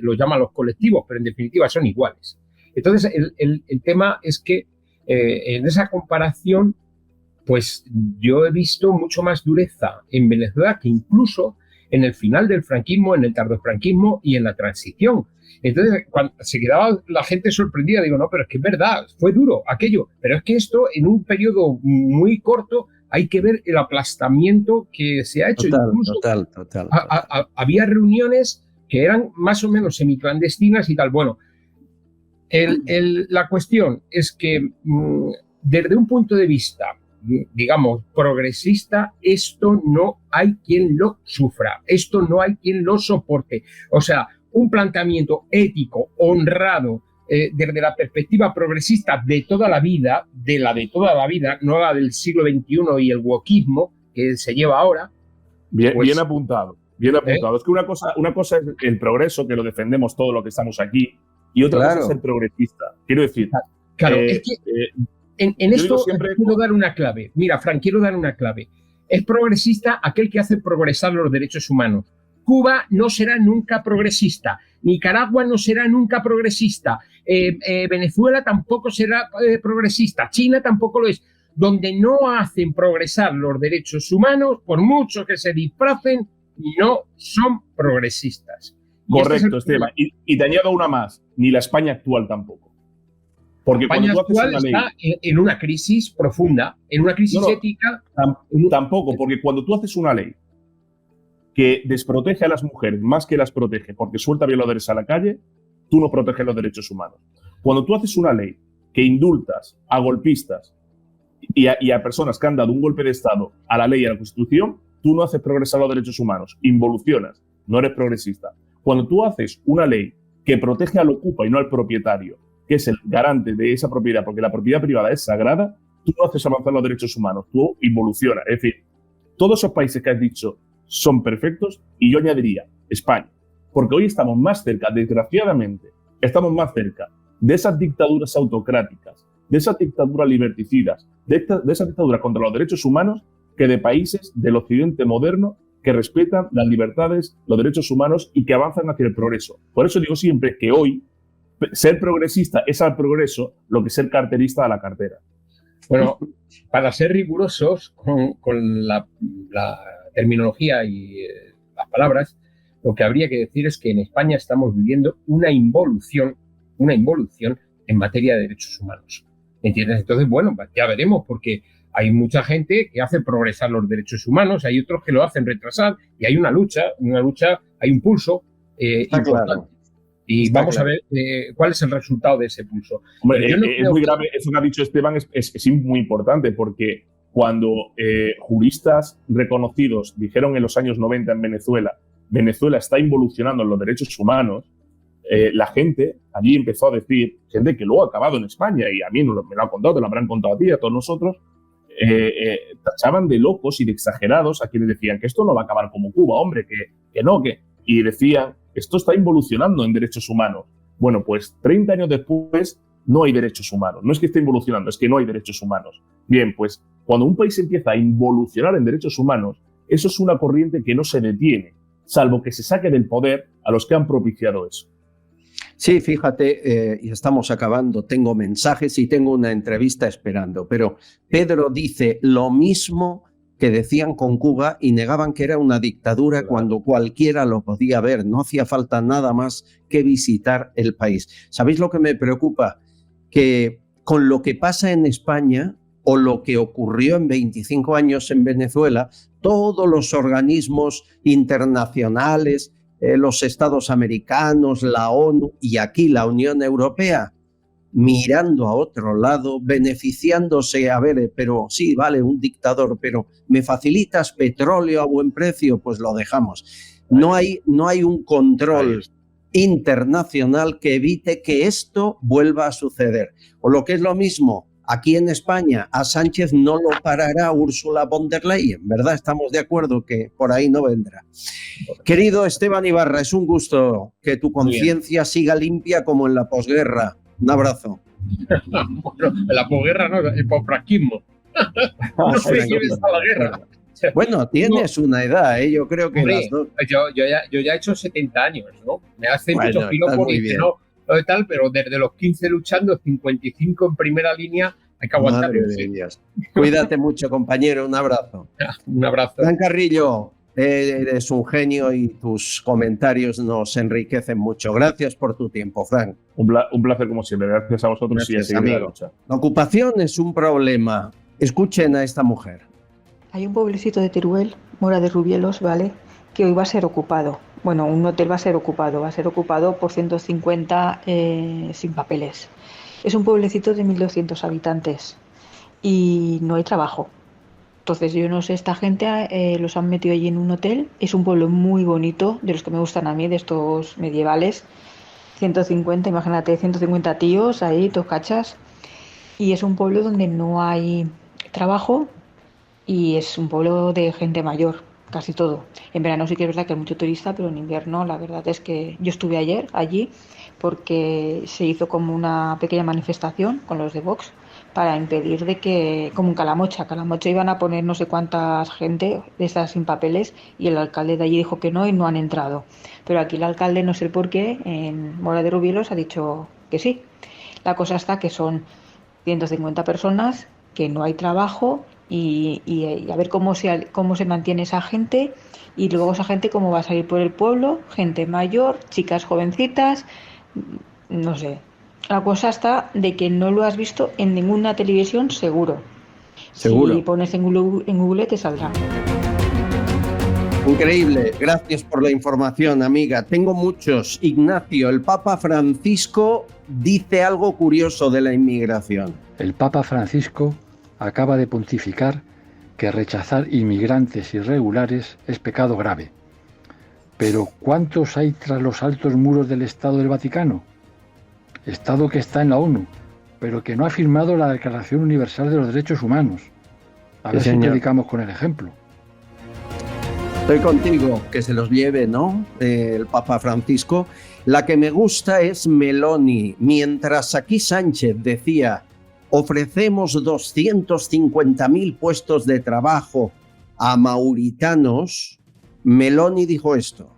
los llaman los colectivos, pero en definitiva son iguales. Entonces, el tema es que en esa comparación, pues yo he visto mucho más dureza en Venezuela que incluso en el final del franquismo, en el tardofranquismo y en la transición. Entonces, cuando se quedaba la gente sorprendida, digo, no, pero es que es verdad, fue duro aquello, pero es que esto en un periodo muy corto hay que ver el aplastamiento que se ha hecho. Total. Había reuniones que eran más o menos semiclandestinas y tal. Bueno, la cuestión es que desde un punto de vista, digamos, progresista, esto no hay quien lo sufra, esto no hay quien lo soporte. O sea, un planteamiento ético, honrado, desde la perspectiva progresista de toda la vida, no la del siglo XXI y el wokismo que se lleva ahora. Bien apuntado. Es que una cosa es el progreso, que lo defendemos todo lo que estamos aquí, y otra cosa es ser progresista. Quiero decir... Claro, es que en esto quiero dar una clave. Mira, Fran, quiero dar una clave. Es progresista aquel que hace progresar los derechos humanos. Cuba no será nunca progresista. Nicaragua no será nunca progresista. Venezuela tampoco será progresista. China tampoco lo es. Donde no hacen progresar los derechos humanos, por mucho que se disfracen, no son progresistas. Correcto, Esteban. Y te añado una más. Ni la España actual tampoco. Porque España actual está en una crisis profunda, en una crisis ética. Tampoco, porque cuando tú haces una ley que desprotege a las mujeres más que las protege porque suelta violadores a la calle, tú no proteges los derechos humanos. Cuando tú haces una ley que indultas a golpistas y a personas que han dado un golpe de Estado a la ley y a la Constitución, tú no haces progresar los derechos humanos, involucionas, no eres progresista. Cuando tú haces una ley que protege al ocupa y no al propietario, que es el garante de esa propiedad, porque la propiedad privada es sagrada, tú no haces avanzar los derechos humanos, tú involucionas. Es decir, todos esos países que has dicho son perfectos, y yo añadiría España, porque hoy estamos más cerca, desgraciadamente, estamos más cerca de esas dictaduras autocráticas, de esas dictaduras liberticidas, de esas dictaduras contra los derechos humanos, que de países del occidente moderno que respetan las libertades, los derechos humanos y que avanzan hacia el progreso. Por eso digo siempre que hoy ser progresista es al progreso lo que ser carterista a la cartera. Bueno, para ser rigurosos con la terminología y las palabras, lo que habría que decir es que en España estamos viviendo una involución en materia de derechos humanos. ¿Entiendes? Entonces, bueno, ya veremos, porque hay mucha gente que hace progresar los derechos humanos, hay otros que lo hacen retrasar, y hay una lucha, hay un pulso importante. Claro. Y vamos a ver cuál es el resultado de ese pulso. Hombre, es muy grave, eso que ha dicho Esteban es muy importante, porque cuando juristas reconocidos dijeron en los años 90 en Venezuela está involucionando en los derechos humanos, la gente allí empezó a decir, gente que luego ha acabado en España, y a mí me lo han contado, te lo habrán contado a ti, a todos nosotros, tachaban de locos y de exagerados a quienes decían que esto no va a acabar como Cuba, hombre, que no, y decían, esto está involucionando en derechos humanos. Bueno, pues 30 años después no hay derechos humanos. No es que esté involucionando, es que no hay derechos humanos. Bien, pues cuando un país empieza a involucionar en derechos humanos, eso es una corriente que no se detiene, salvo que se saque del poder a los que han propiciado eso. Sí, fíjate, y estamos acabando, tengo mensajes y tengo una entrevista esperando, pero Pedro dice lo mismo que decían con Cuba y negaban que era una dictadura cuando cualquiera lo podía ver, no hacía falta nada más que visitar el país. ¿Sabéis lo que me preocupa? Que con lo que pasa en España o lo que ocurrió en 25 años en Venezuela, todos los organismos internacionales, los estados americanos, la ONU y aquí la Unión Europea, mirando a otro lado, beneficiándose, a ver, pero sí, vale, un dictador, pero ¿me facilitas petróleo a buen precio? Pues lo dejamos. No hay un control internacional que evite que esto vuelva a suceder. O lo que es lo mismo, aquí en España a Sánchez no lo parará Ursula von der Leyen, ¿verdad? Estamos de acuerdo que por ahí no vendrá. Querido Esteban Ibarra, es un gusto que tu conciencia siga limpia como en la posguerra. Un abrazo. Bueno, en la posguerra no, el posfranquismo. No sé quién está la guerra. Bueno, tienes una edad, ¿eh? Yo creo que hombre, las dos. Yo ya he hecho 70 años, ¿no? Me hacen muchos piropos y que no tal, pero desde los 15 luchando, 55 en primera línea, hay que aguantar. Cuídate mucho, compañero, un abrazo. Un abrazo. Fran Carrillo, eres un genio y tus comentarios nos enriquecen mucho. Gracias por tu tiempo, Fran. Un placer como siempre. Gracias a vosotros. Gracias, y a amigo. La ocupación es un problema. Escuchen a esta mujer. Hay un pueblecito de Teruel, Mora de Rubielos, ¿vale?, que hoy va a ser ocupado. Bueno, un hotel va a ser ocupado por 150 sin papeles. Es un pueblecito de 1.200 habitantes y no hay trabajo. Entonces yo no sé, esta gente los han metido allí en un hotel. Es un pueblo muy bonito, de los que me gustan a mí, de estos medievales. 150, imagínate, 150 tíos ahí, todos cachas. Y es un pueblo donde no hay trabajo y es un pueblo de gente mayor, casi todo. En verano sí que es verdad que hay mucho turista, pero en invierno la verdad es que yo estuve ayer allí porque se hizo como una pequeña manifestación con los de Vox para impedir de que, como en Calamocha iban a poner no sé cuántas gente de esas sin papeles y el alcalde de allí dijo que no y no han entrado. Pero aquí el alcalde, no sé por qué, en Mora de Rubielos ha dicho que sí. La cosa está que son 150 personas, que no hay trabajo y a ver cómo se mantiene esa gente y luego esa gente cómo va a salir por el pueblo, gente mayor, chicas jovencitas, no sé. La cosa está de que no lo has visto en ninguna televisión, seguro. Si pones en Google te saldrá. Increíble, gracias por la información, amiga. Tengo muchos. Ignacio, el Papa Francisco dice algo curioso de la inmigración. El Papa Francisco acaba de pontificar que rechazar inmigrantes irregulares es pecado grave. Pero ¿cuántos hay tras los altos muros del Estado del Vaticano? Estado que está en la ONU, pero que no ha firmado la Declaración Universal de los Derechos Humanos. A ver si predicamos con el ejemplo. Estoy contigo, que se los lleve, ¿no?, el Papa Francisco. La que me gusta es Meloni. Mientras aquí Sánchez decía, ofrecemos 250.000 puestos de trabajo a mauritanos, Meloni dijo esto.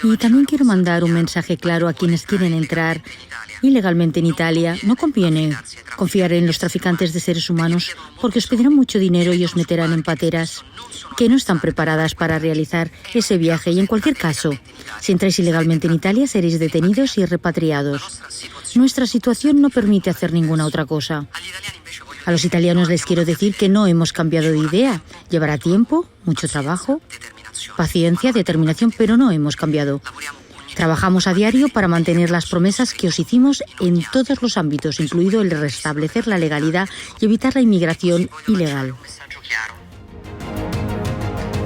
Y también quiero mandar un mensaje claro a quienes quieren entrar ilegalmente en Italia. No conviene confiar en los traficantes de seres humanos porque os pedirán mucho dinero y os meterán en pateras que no están preparadas para realizar ese viaje. Y en cualquier caso, si entráis ilegalmente en Italia, seréis detenidos y repatriados. Nuestra situación no permite hacer ninguna otra cosa. A los italianos les quiero decir que no hemos cambiado de idea. Llevará tiempo, mucho trabajo, paciencia, determinación, pero no hemos cambiado. Trabajamos a diario para mantener las promesas que os hicimos en todos los ámbitos, incluido el de restablecer la legalidad y evitar la inmigración ilegal.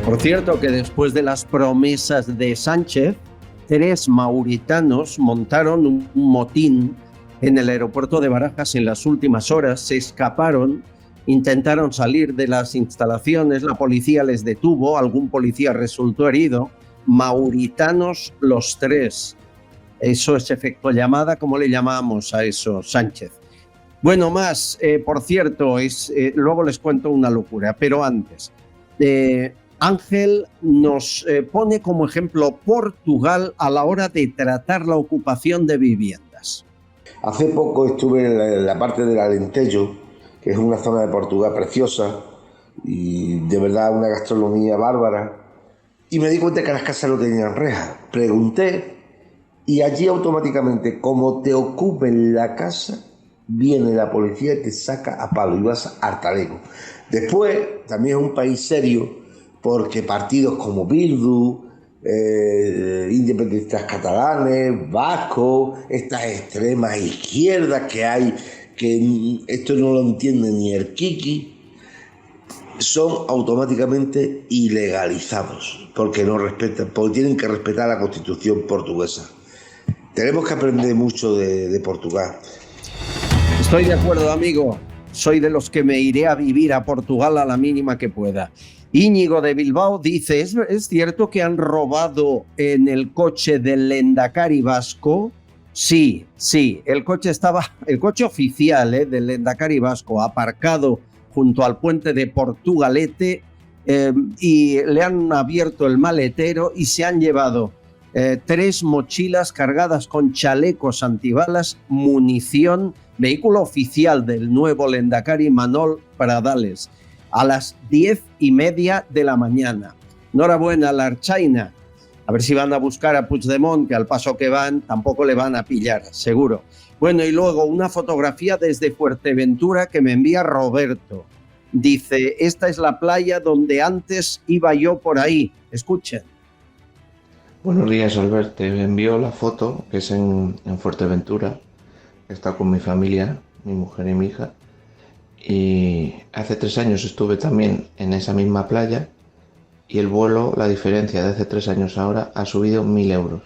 Por cierto, que después de las promesas de Sánchez, 3 mauritanos montaron un motín en el aeropuerto de Barajas en las últimas horas, se escaparon, intentaron salir de las instalaciones, la policía les detuvo, algún policía resultó herido. Mauritanos los 3. Eso es efecto llamada, ¿cómo le llamamos a eso, Sánchez? Bueno, más, por cierto, luego les cuento una locura, pero antes, Ángel nos pone como ejemplo Portugal a la hora de tratar la ocupación de viviendas. Hace poco estuve en la parte del Alentejo, que es una zona de Portugal preciosa y de verdad una gastronomía bárbara. Y me di cuenta que las casas no tenían rejas. Pregunté y allí automáticamente, como te ocupen la casa, viene la policía y te saca a palo y vas al talego. Después, también es un país serio porque partidos como Bildu, independentistas catalanes, vascos, estas extremas izquierdas que hay, que esto no lo entiende ni el Kiki, son automáticamente ilegalizados porque tienen que respetar la Constitución portuguesa. Tenemos que aprender mucho de Portugal. Estoy de acuerdo, amigo. Soy de los que me iré a vivir a Portugal a la mínima que pueda. Íñigo de Bilbao dice, ¿es cierto que han robado en el coche del Lehendakari vasco? Sí, el coche oficial del Lehendakari vasco, aparcado junto al puente de Portugalete, y le han abierto el maletero y se han llevado 3 mochilas cargadas con chalecos antibalas, munición, vehículo oficial del nuevo Lehendakari Manol Pradales, a las 10:30 de la mañana. Enhorabuena a la Archaina. A ver si van a buscar a Puigdemont, que al paso que van tampoco le van a pillar, seguro. Bueno, y luego una fotografía desde Fuerteventura que me envía Roberto. Dice, esta es la playa donde antes iba yo por ahí. Escuchen. Buenos días, Albert. Te envío la foto, que es en Fuerteventura. He estado con mi familia, mi mujer y mi hija. Y hace 3 años estuve también en esa misma playa. Y el vuelo, la diferencia de hace 3 años ahora, ha subido 1.000 euros.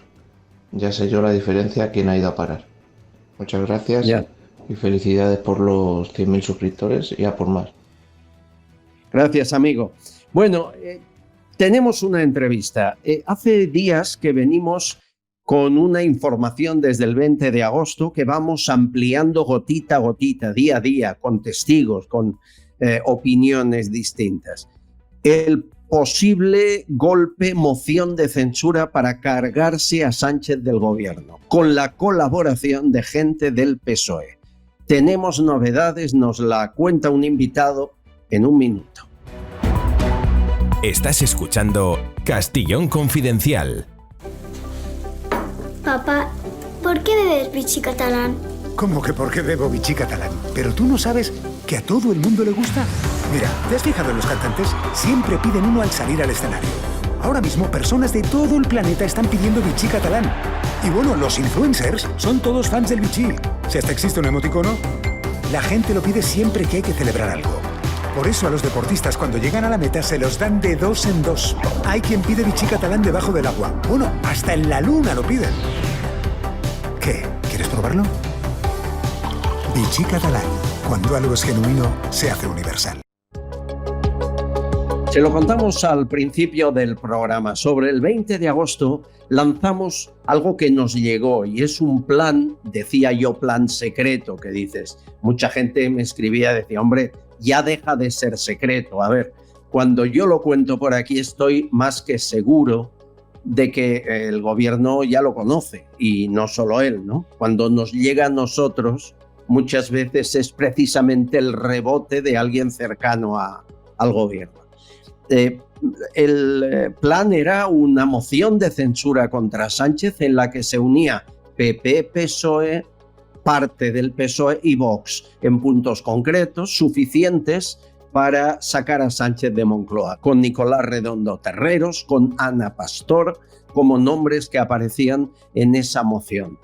Ya sé yo la diferencia, quién ha ido a parar. Muchas gracias y felicidades por los 100.000 suscriptores y a por más. Gracias, amigo. Bueno, tenemos una entrevista. Hace días que venimos con una información desde el 20 de agosto que vamos ampliando gotita a gotita, día a día, con testigos, con opiniones distintas. El posible golpe, moción de censura para cargarse a Sánchez del gobierno, con la colaboración de gente del PSOE. Tenemos novedades, nos la cuenta un invitado en un minuto. Estás escuchando Castellón Confidencial. Papá, ¿por qué bebes Vichy catalán? ¿Cómo que por qué bebo Vichy catalán? ¿Pero tú no sabes que a todo el mundo le gusta? Mira, ¿te has fijado en los cantantes? Siempre piden uno al salir al escenario. Ahora mismo personas de todo el planeta están pidiendo Vichy catalán. Y bueno, los influencers son todos fans del Vichy. Si hasta existe un emoticono, la gente lo pide siempre que hay que celebrar algo. Por eso a los deportistas cuando llegan a la meta se los dan de 2 en 2. Hay quien pide Vichy catalán debajo del agua. Bueno, hasta en la luna lo piden. ¿Qué? ¿Quieres probarlo? Vichy catalán. Cuando algo es genuino, se hace universal. Se lo contamos al principio del programa. Sobre el 20 de agosto lanzamos algo que nos llegó y es un plan, decía yo, plan secreto, que dices. Mucha gente me escribía, decía, hombre, ya deja de ser secreto. A ver, cuando yo lo cuento por aquí estoy más que seguro de que el gobierno ya lo conoce y no solo él, ¿no? Cuando nos llega a nosotros, muchas veces es precisamente el rebote de alguien cercano al gobierno. El plan era una moción de censura contra Sánchez en la que se unía PP, PSOE, parte del PSOE y Vox en puntos concretos suficientes para sacar a Sánchez de Moncloa, con Nicolás Redondo Terreros, con Ana Pastor, como nombres que aparecían en esa moción.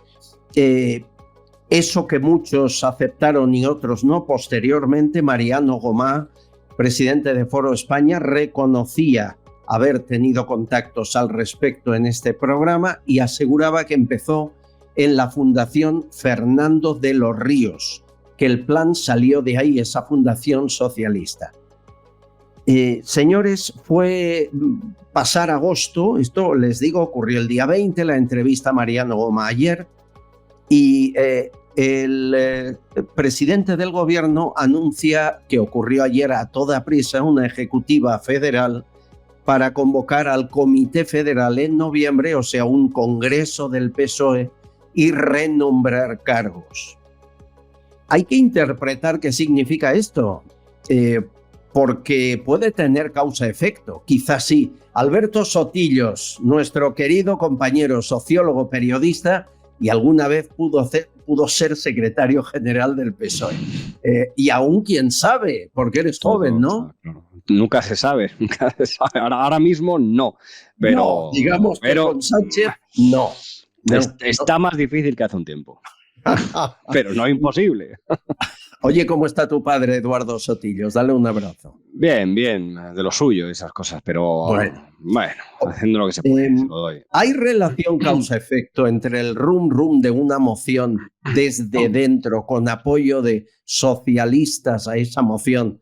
Eso que muchos aceptaron y otros no, posteriormente Mariano Gomá, presidente de Foro España, reconocía haber tenido contactos al respecto en este programa y aseguraba que empezó en la Fundación Fernando de los Ríos, que el plan salió de ahí, esa fundación socialista. Señores, fue pasar agosto, esto les digo, ocurrió el día 20, la entrevista a Mariano Gomá ayer, y el presidente del gobierno anuncia que ocurrió ayer a toda prisa una ejecutiva federal para convocar al Comité Federal en noviembre, o sea, un congreso del PSOE, y renombrar cargos. Hay que interpretar qué significa esto, porque puede tener causa-efecto, quizás sí. Alberto Sotillos, nuestro querido compañero sociólogo, periodista, y alguna vez pudo ser secretario general del PSOE. Y aún quién sabe, porque eres joven, ¿no? Nunca se sabe, nunca se sabe. Ahora mismo no, pero no, digamos que con Sánchez no. Está más difícil que hace un tiempo, pero no imposible. Oye, ¿cómo está tu padre, Eduardo Sotillos? Dale un abrazo. Bien, bien, de lo suyo esas cosas, pero bueno, haciendo lo que se puede, se lo doy. ¿Hay relación causa-efecto entre el rum de una moción desde dentro con apoyo de socialistas a esa moción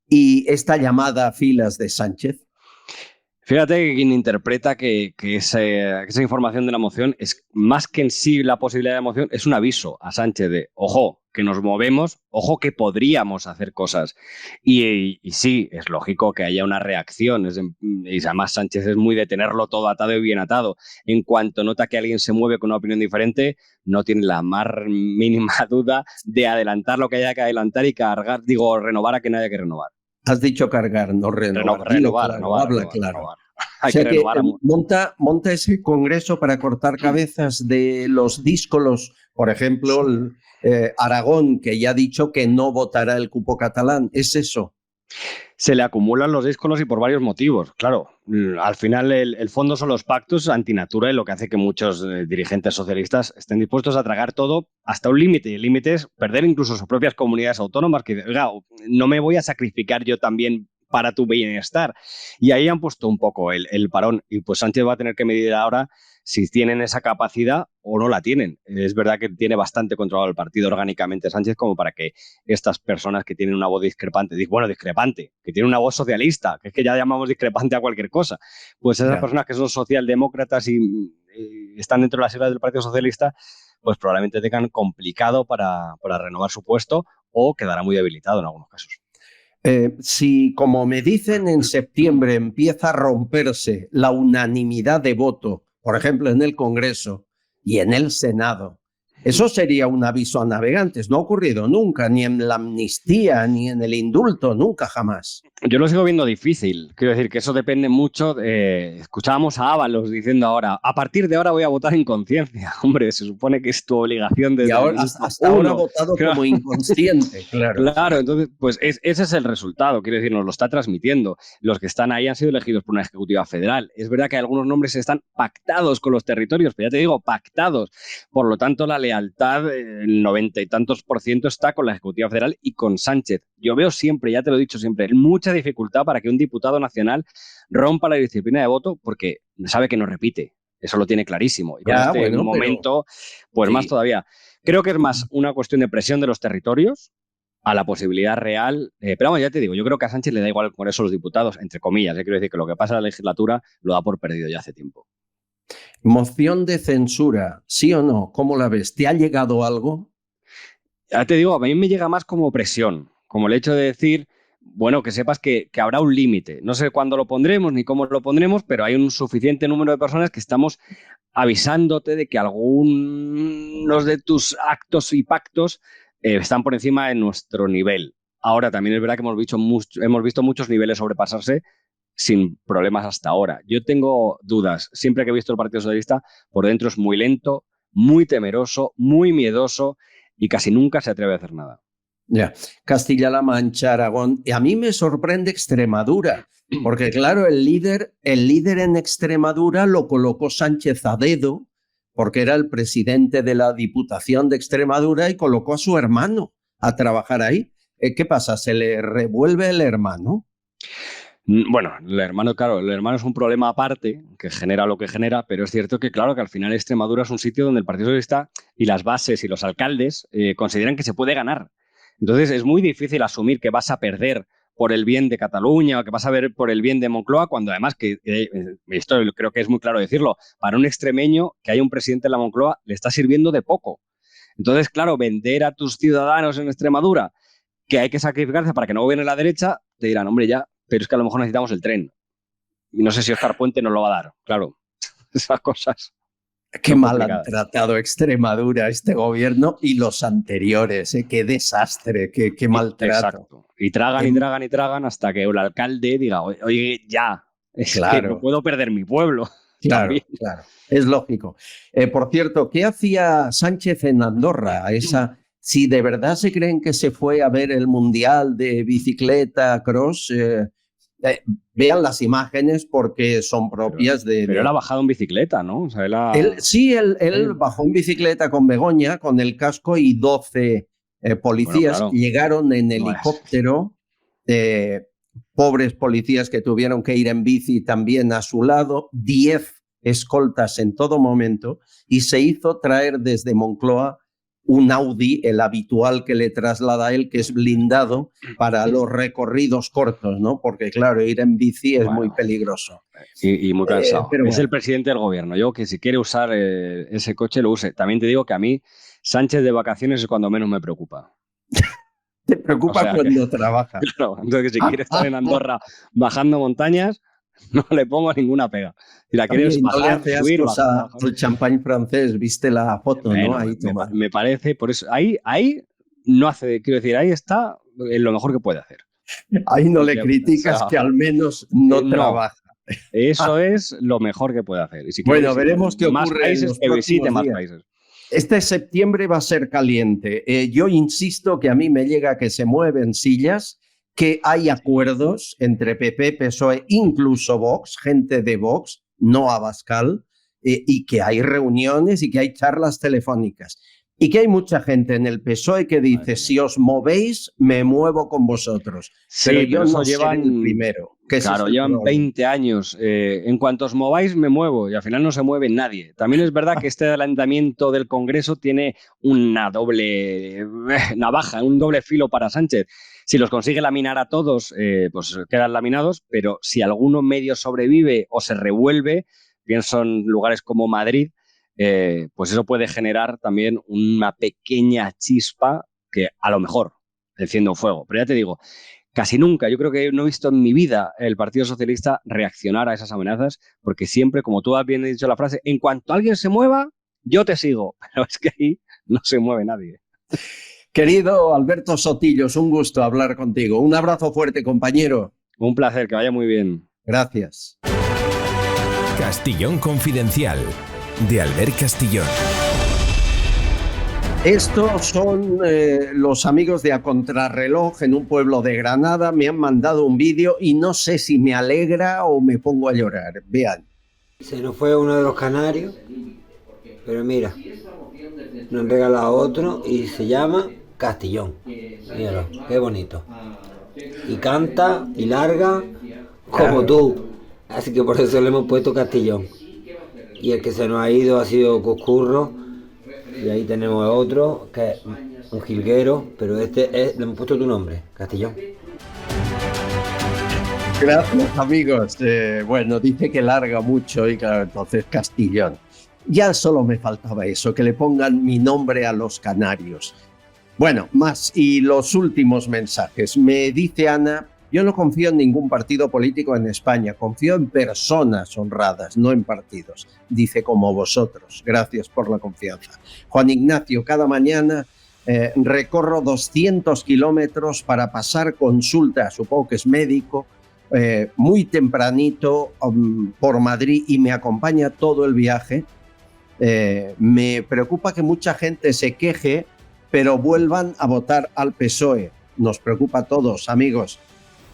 y esta llamada a filas de Sánchez? Fíjate que quien interpreta que esa información de la moción es más que en sí la posibilidad de moción, es un aviso a Sánchez de, ojo, que nos movemos, ojo, que podríamos hacer cosas. Y sí, es lógico que haya una reacción. Y además Sánchez es muy de tenerlo todo atado y bien atado. En cuanto nota que alguien se mueve con una opinión diferente, no tiene la más mínima duda de adelantar lo que haya que adelantar y renovar a quien haya que renovar. Has dicho cargar, no renovar. Renovar. Hay que renovar. Monta ese congreso para cortar cabezas de los díscolos, por ejemplo, Aragón, que ya ha dicho que no votará el cupo catalán. ¿Es eso? Se le acumulan los díscolos y por varios motivos. Claro, al final el fondo son los pactos antinatura y lo que hace que muchos dirigentes socialistas estén dispuestos a tragar todo hasta un límite. Y el límite es perder incluso sus propias comunidades autónomas, que oiga, no me voy a sacrificar yo también para tu bienestar. Y ahí han puesto un poco el parón. Y pues Sánchez va a tener que medir ahora si tienen esa capacidad o no la tienen. Es verdad que tiene bastante controlado el partido orgánicamente Sánchez como para que estas personas que tienen una voz discrepante, que tienen una voz socialista, que es que ya llamamos discrepante a cualquier cosa, pues esas personas que son socialdemócratas y están dentro de las siglas del Partido Socialista, pues probablemente tengan complicado para renovar su puesto o quedará muy debilitado en algunos casos. Si, como me dicen, en septiembre empieza a romperse la unanimidad de voto, por ejemplo, en el Congreso y en el Senado, eso sería un aviso a navegantes. No ha ocurrido nunca, ni en la amnistía, ni en el indulto, nunca, jamás. Yo lo sigo viendo difícil. Quiero decir que eso depende mucho. Escuchábamos a Ábalos diciendo ahora, a partir de ahora voy a votar en conciencia. Hombre, se supone que es tu obligación desde y ahora, hasta ahora ha votado como inconsciente. Claro, entonces, pues ese es el resultado. Quiero decir, nos lo está transmitiendo. Los que están ahí han sido elegidos por una ejecutiva federal. Es verdad que algunos nombres están pactados con los territorios, pero ya te digo, pactados. Por lo tanto, la lealtad, el 90 y tantos % está con la ejecutiva federal y con Sánchez. Yo veo siempre, ya te lo he dicho siempre, mucha dificultad para que un diputado nacional rompa la disciplina de voto porque sabe que no repite. Eso lo tiene clarísimo. Y en un momento, pues sí, más todavía. Creo que es más una cuestión de presión de los territorios a la posibilidad real. Pero vamos, ya te digo, yo creo que a Sánchez le da igual con eso los diputados, entre comillas. Quiero decir que lo que pasa en la legislatura lo da por perdido ya hace tiempo. Moción de censura, ¿sí o no? ¿Cómo la ves? ¿Te ha llegado algo? Ya te digo, a mí me llega más como presión, como el hecho de decir, bueno, que sepas que habrá un límite. No sé cuándo lo pondremos ni cómo lo pondremos, pero hay un suficiente número de personas que estamos avisándote de que algunos de tus actos y pactos están por encima de nuestro nivel. Ahora, también es verdad que hemos visto muchos niveles sobrepasarse sin problemas hasta ahora. Yo tengo dudas. Siempre que he visto el Partido Socialista, por dentro es muy lento, muy temeroso, muy miedoso y casi nunca se atreve a hacer nada. Ya, Castilla-La Mancha, Aragón. Y a mí me sorprende Extremadura, porque claro, el líder en Extremadura lo colocó Sánchez a dedo, porque era el presidente de la Diputación de Extremadura y colocó a su hermano a trabajar ahí. ¿Qué pasa? ¿Se le revuelve el hermano? Bueno, el hermano es un problema aparte que genera lo que genera, pero es cierto que claro que al final Extremadura es un sitio donde el Partido Socialista y las bases y los alcaldes consideran que se puede ganar. Entonces es muy difícil asumir que vas a perder por el bien de Cataluña o que vas a ver por el bien de Moncloa, cuando además, que esto creo que es muy claro decirlo, para un extremeño que haya un presidente en la Moncloa le está sirviendo de poco. Entonces, claro, vender a tus ciudadanos en Extremadura que hay que sacrificarse para que no gobierne la derecha, te dirán, hombre, ya, pero es que a lo mejor necesitamos el tren. Y no sé si Óscar Puente nos lo va a dar, claro. Esas cosas. Qué mal han tratado Extremadura este gobierno y los anteriores, qué desastre, qué maltrato. Exacto. Y tragan hasta que el alcalde diga, oye, ya, es que no puedo perder mi pueblo. Claro, claro, es lógico. Por cierto, ¿qué hacía Sánchez en Andorra? Si de verdad se creen que se fue a ver el Mundial de bicicleta cross, vean las imágenes porque son propias de... Pero él ha bajado en bicicleta, ¿no? O sea, él bajó en bicicleta con Begoña, con el casco y 12 policías llegaron en helicóptero, pobres policías que tuvieron que ir en bici también a su lado, 10 escoltas en todo momento, y se hizo traer desde Moncloa un Audi, el habitual que le traslada a él, que es blindado para los recorridos cortos, ¿no? Porque, claro, ir en bici es muy peligroso. Y muy cansado. Es el presidente del gobierno. Yo que si quiere usar ese coche, lo use. También te digo que a mí, Sánchez de vacaciones es cuando menos me preocupa. Te preocupa cuando trabaja. Claro, entonces si quiere estar en Andorra bajando montañas, no le pongo ninguna pega. Si la quieres bajar, subir, bajar. El champán francés, viste la foto, bueno, ¿no? Ahí me parece, por eso, ahí no hace, quiero decir, ahí está en lo mejor que puede hacer. Ahí no le criticas, que al menos no trabaja. Eso es lo mejor que puede hacer. Y si bueno, veremos qué ocurre países, en los que visite más días. Países. Este septiembre va a ser caliente. Yo insisto que a mí me llega que se mueven sillas que hay acuerdos entre PP, PSOE, incluso Vox, gente de Vox, no Abascal, y que hay reuniones y que hay charlas telefónicas. Y que hay mucha gente en el PSOE que dice, si os movéis, me muevo con vosotros. Sí, pero yo no llevan, seré el primero. Claro, llevan 20 años. En cuanto os mováis, me muevo. Y al final no se mueve nadie. También es verdad que este adelantamiento del Congreso tiene una doble navaja, un doble filo para Sánchez. Si los consigue laminar a todos, pues quedan laminados. Pero si alguno medio sobrevive o se revuelve, pienso en lugares como Madrid, pues eso puede generar también una pequeña chispa que a lo mejor enciende un fuego. Pero ya te digo, casi nunca, yo creo que no he visto en mi vida el Partido Socialista reaccionar a esas amenazas, porque siempre, como tú has bien dicho la frase, en cuanto alguien se mueva, yo te sigo. Pero es que ahí no se mueve nadie. Querido Alberto Sotillos, un gusto hablar contigo. Un abrazo fuerte, compañero. Un placer, que vaya muy bien. Gracias. Castillón Confidencial, de Albert Castillón. Estos son los amigos de A Contrarreloj en un pueblo de Granada. Me han mandado un vídeo y no sé si me alegra o me pongo a llorar. Vean. Se nos fue uno de los canarios, pero mira, nos han regalado otro y se llama Castillón. Míralo, qué bonito. Y canta y larga como tú. Así que por eso le hemos puesto Castillón. Y el que se nos ha ido ha sido Coscurro. Y ahí tenemos otro, que es un jilguero, pero le hemos puesto tu nombre, Castillón. Gracias, amigos. Bueno, dice que larga mucho y claro, entonces Castillón. Ya solo me faltaba eso, que le pongan mi nombre a los canarios. Bueno, más. Y los últimos mensajes. Me dice Ana, yo no confío en ningún partido político en España, confío en personas honradas, no en partidos. Dice, como vosotros. Gracias por la confianza. Juan Ignacio, cada mañana recorro 200 kilómetros para pasar consulta, supongo que es médico, muy tempranito por Madrid y me acompaña todo el viaje. Me preocupa que mucha gente se queje, pero vuelvan a votar al PSOE. Nos preocupa a todos, amigos.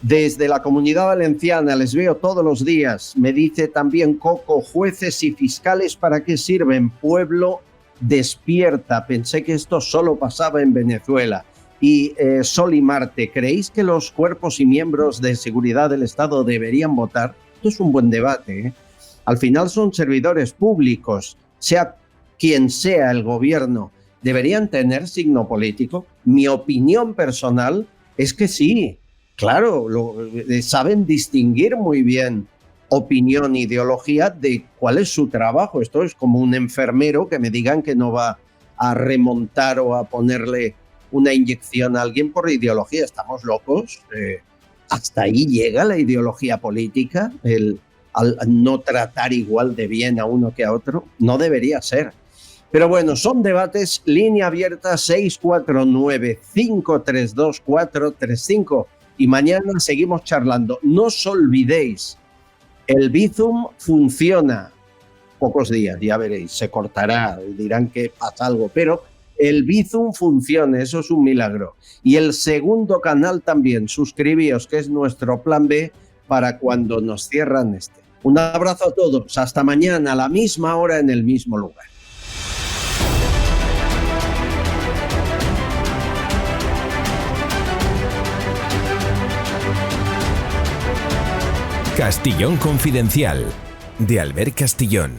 Desde la Comunidad Valenciana les veo todos los días. Me dice también Coco, jueces y fiscales, ¿para qué sirven? Pueblo, despierta. Pensé que esto solo pasaba en Venezuela. Y Sol y Marte, ¿creéis que los cuerpos y miembros de seguridad del Estado deberían votar? Esto es un buen debate, ¿eh? Al final son servidores públicos, sea quien sea el gobierno. ¿Deberían tener signo político? Mi opinión personal es que sí. Claro, saben distinguir muy bien opinión e ideología de cuál es su trabajo. Esto es como un enfermero que me digan que no va a remontar o a ponerle una inyección a alguien por ideología. ¿Estamos locos? ¿Hasta ahí llega la ideología política? Al no tratar igual de bien a uno que a otro. No debería ser. Pero bueno, son debates. Línea abierta 649-532-435. Y mañana seguimos charlando. No os olvidéis, el Bizum funciona. Pocos días, ya veréis, se cortará, dirán que pasa algo, pero el Bizum funciona, eso es un milagro. Y el segundo canal también, suscribíos, que es nuestro plan B para cuando nos cierran este. Un abrazo a todos, hasta mañana a la misma hora en el mismo lugar. Castillón Confidencial, de Albert Castillón.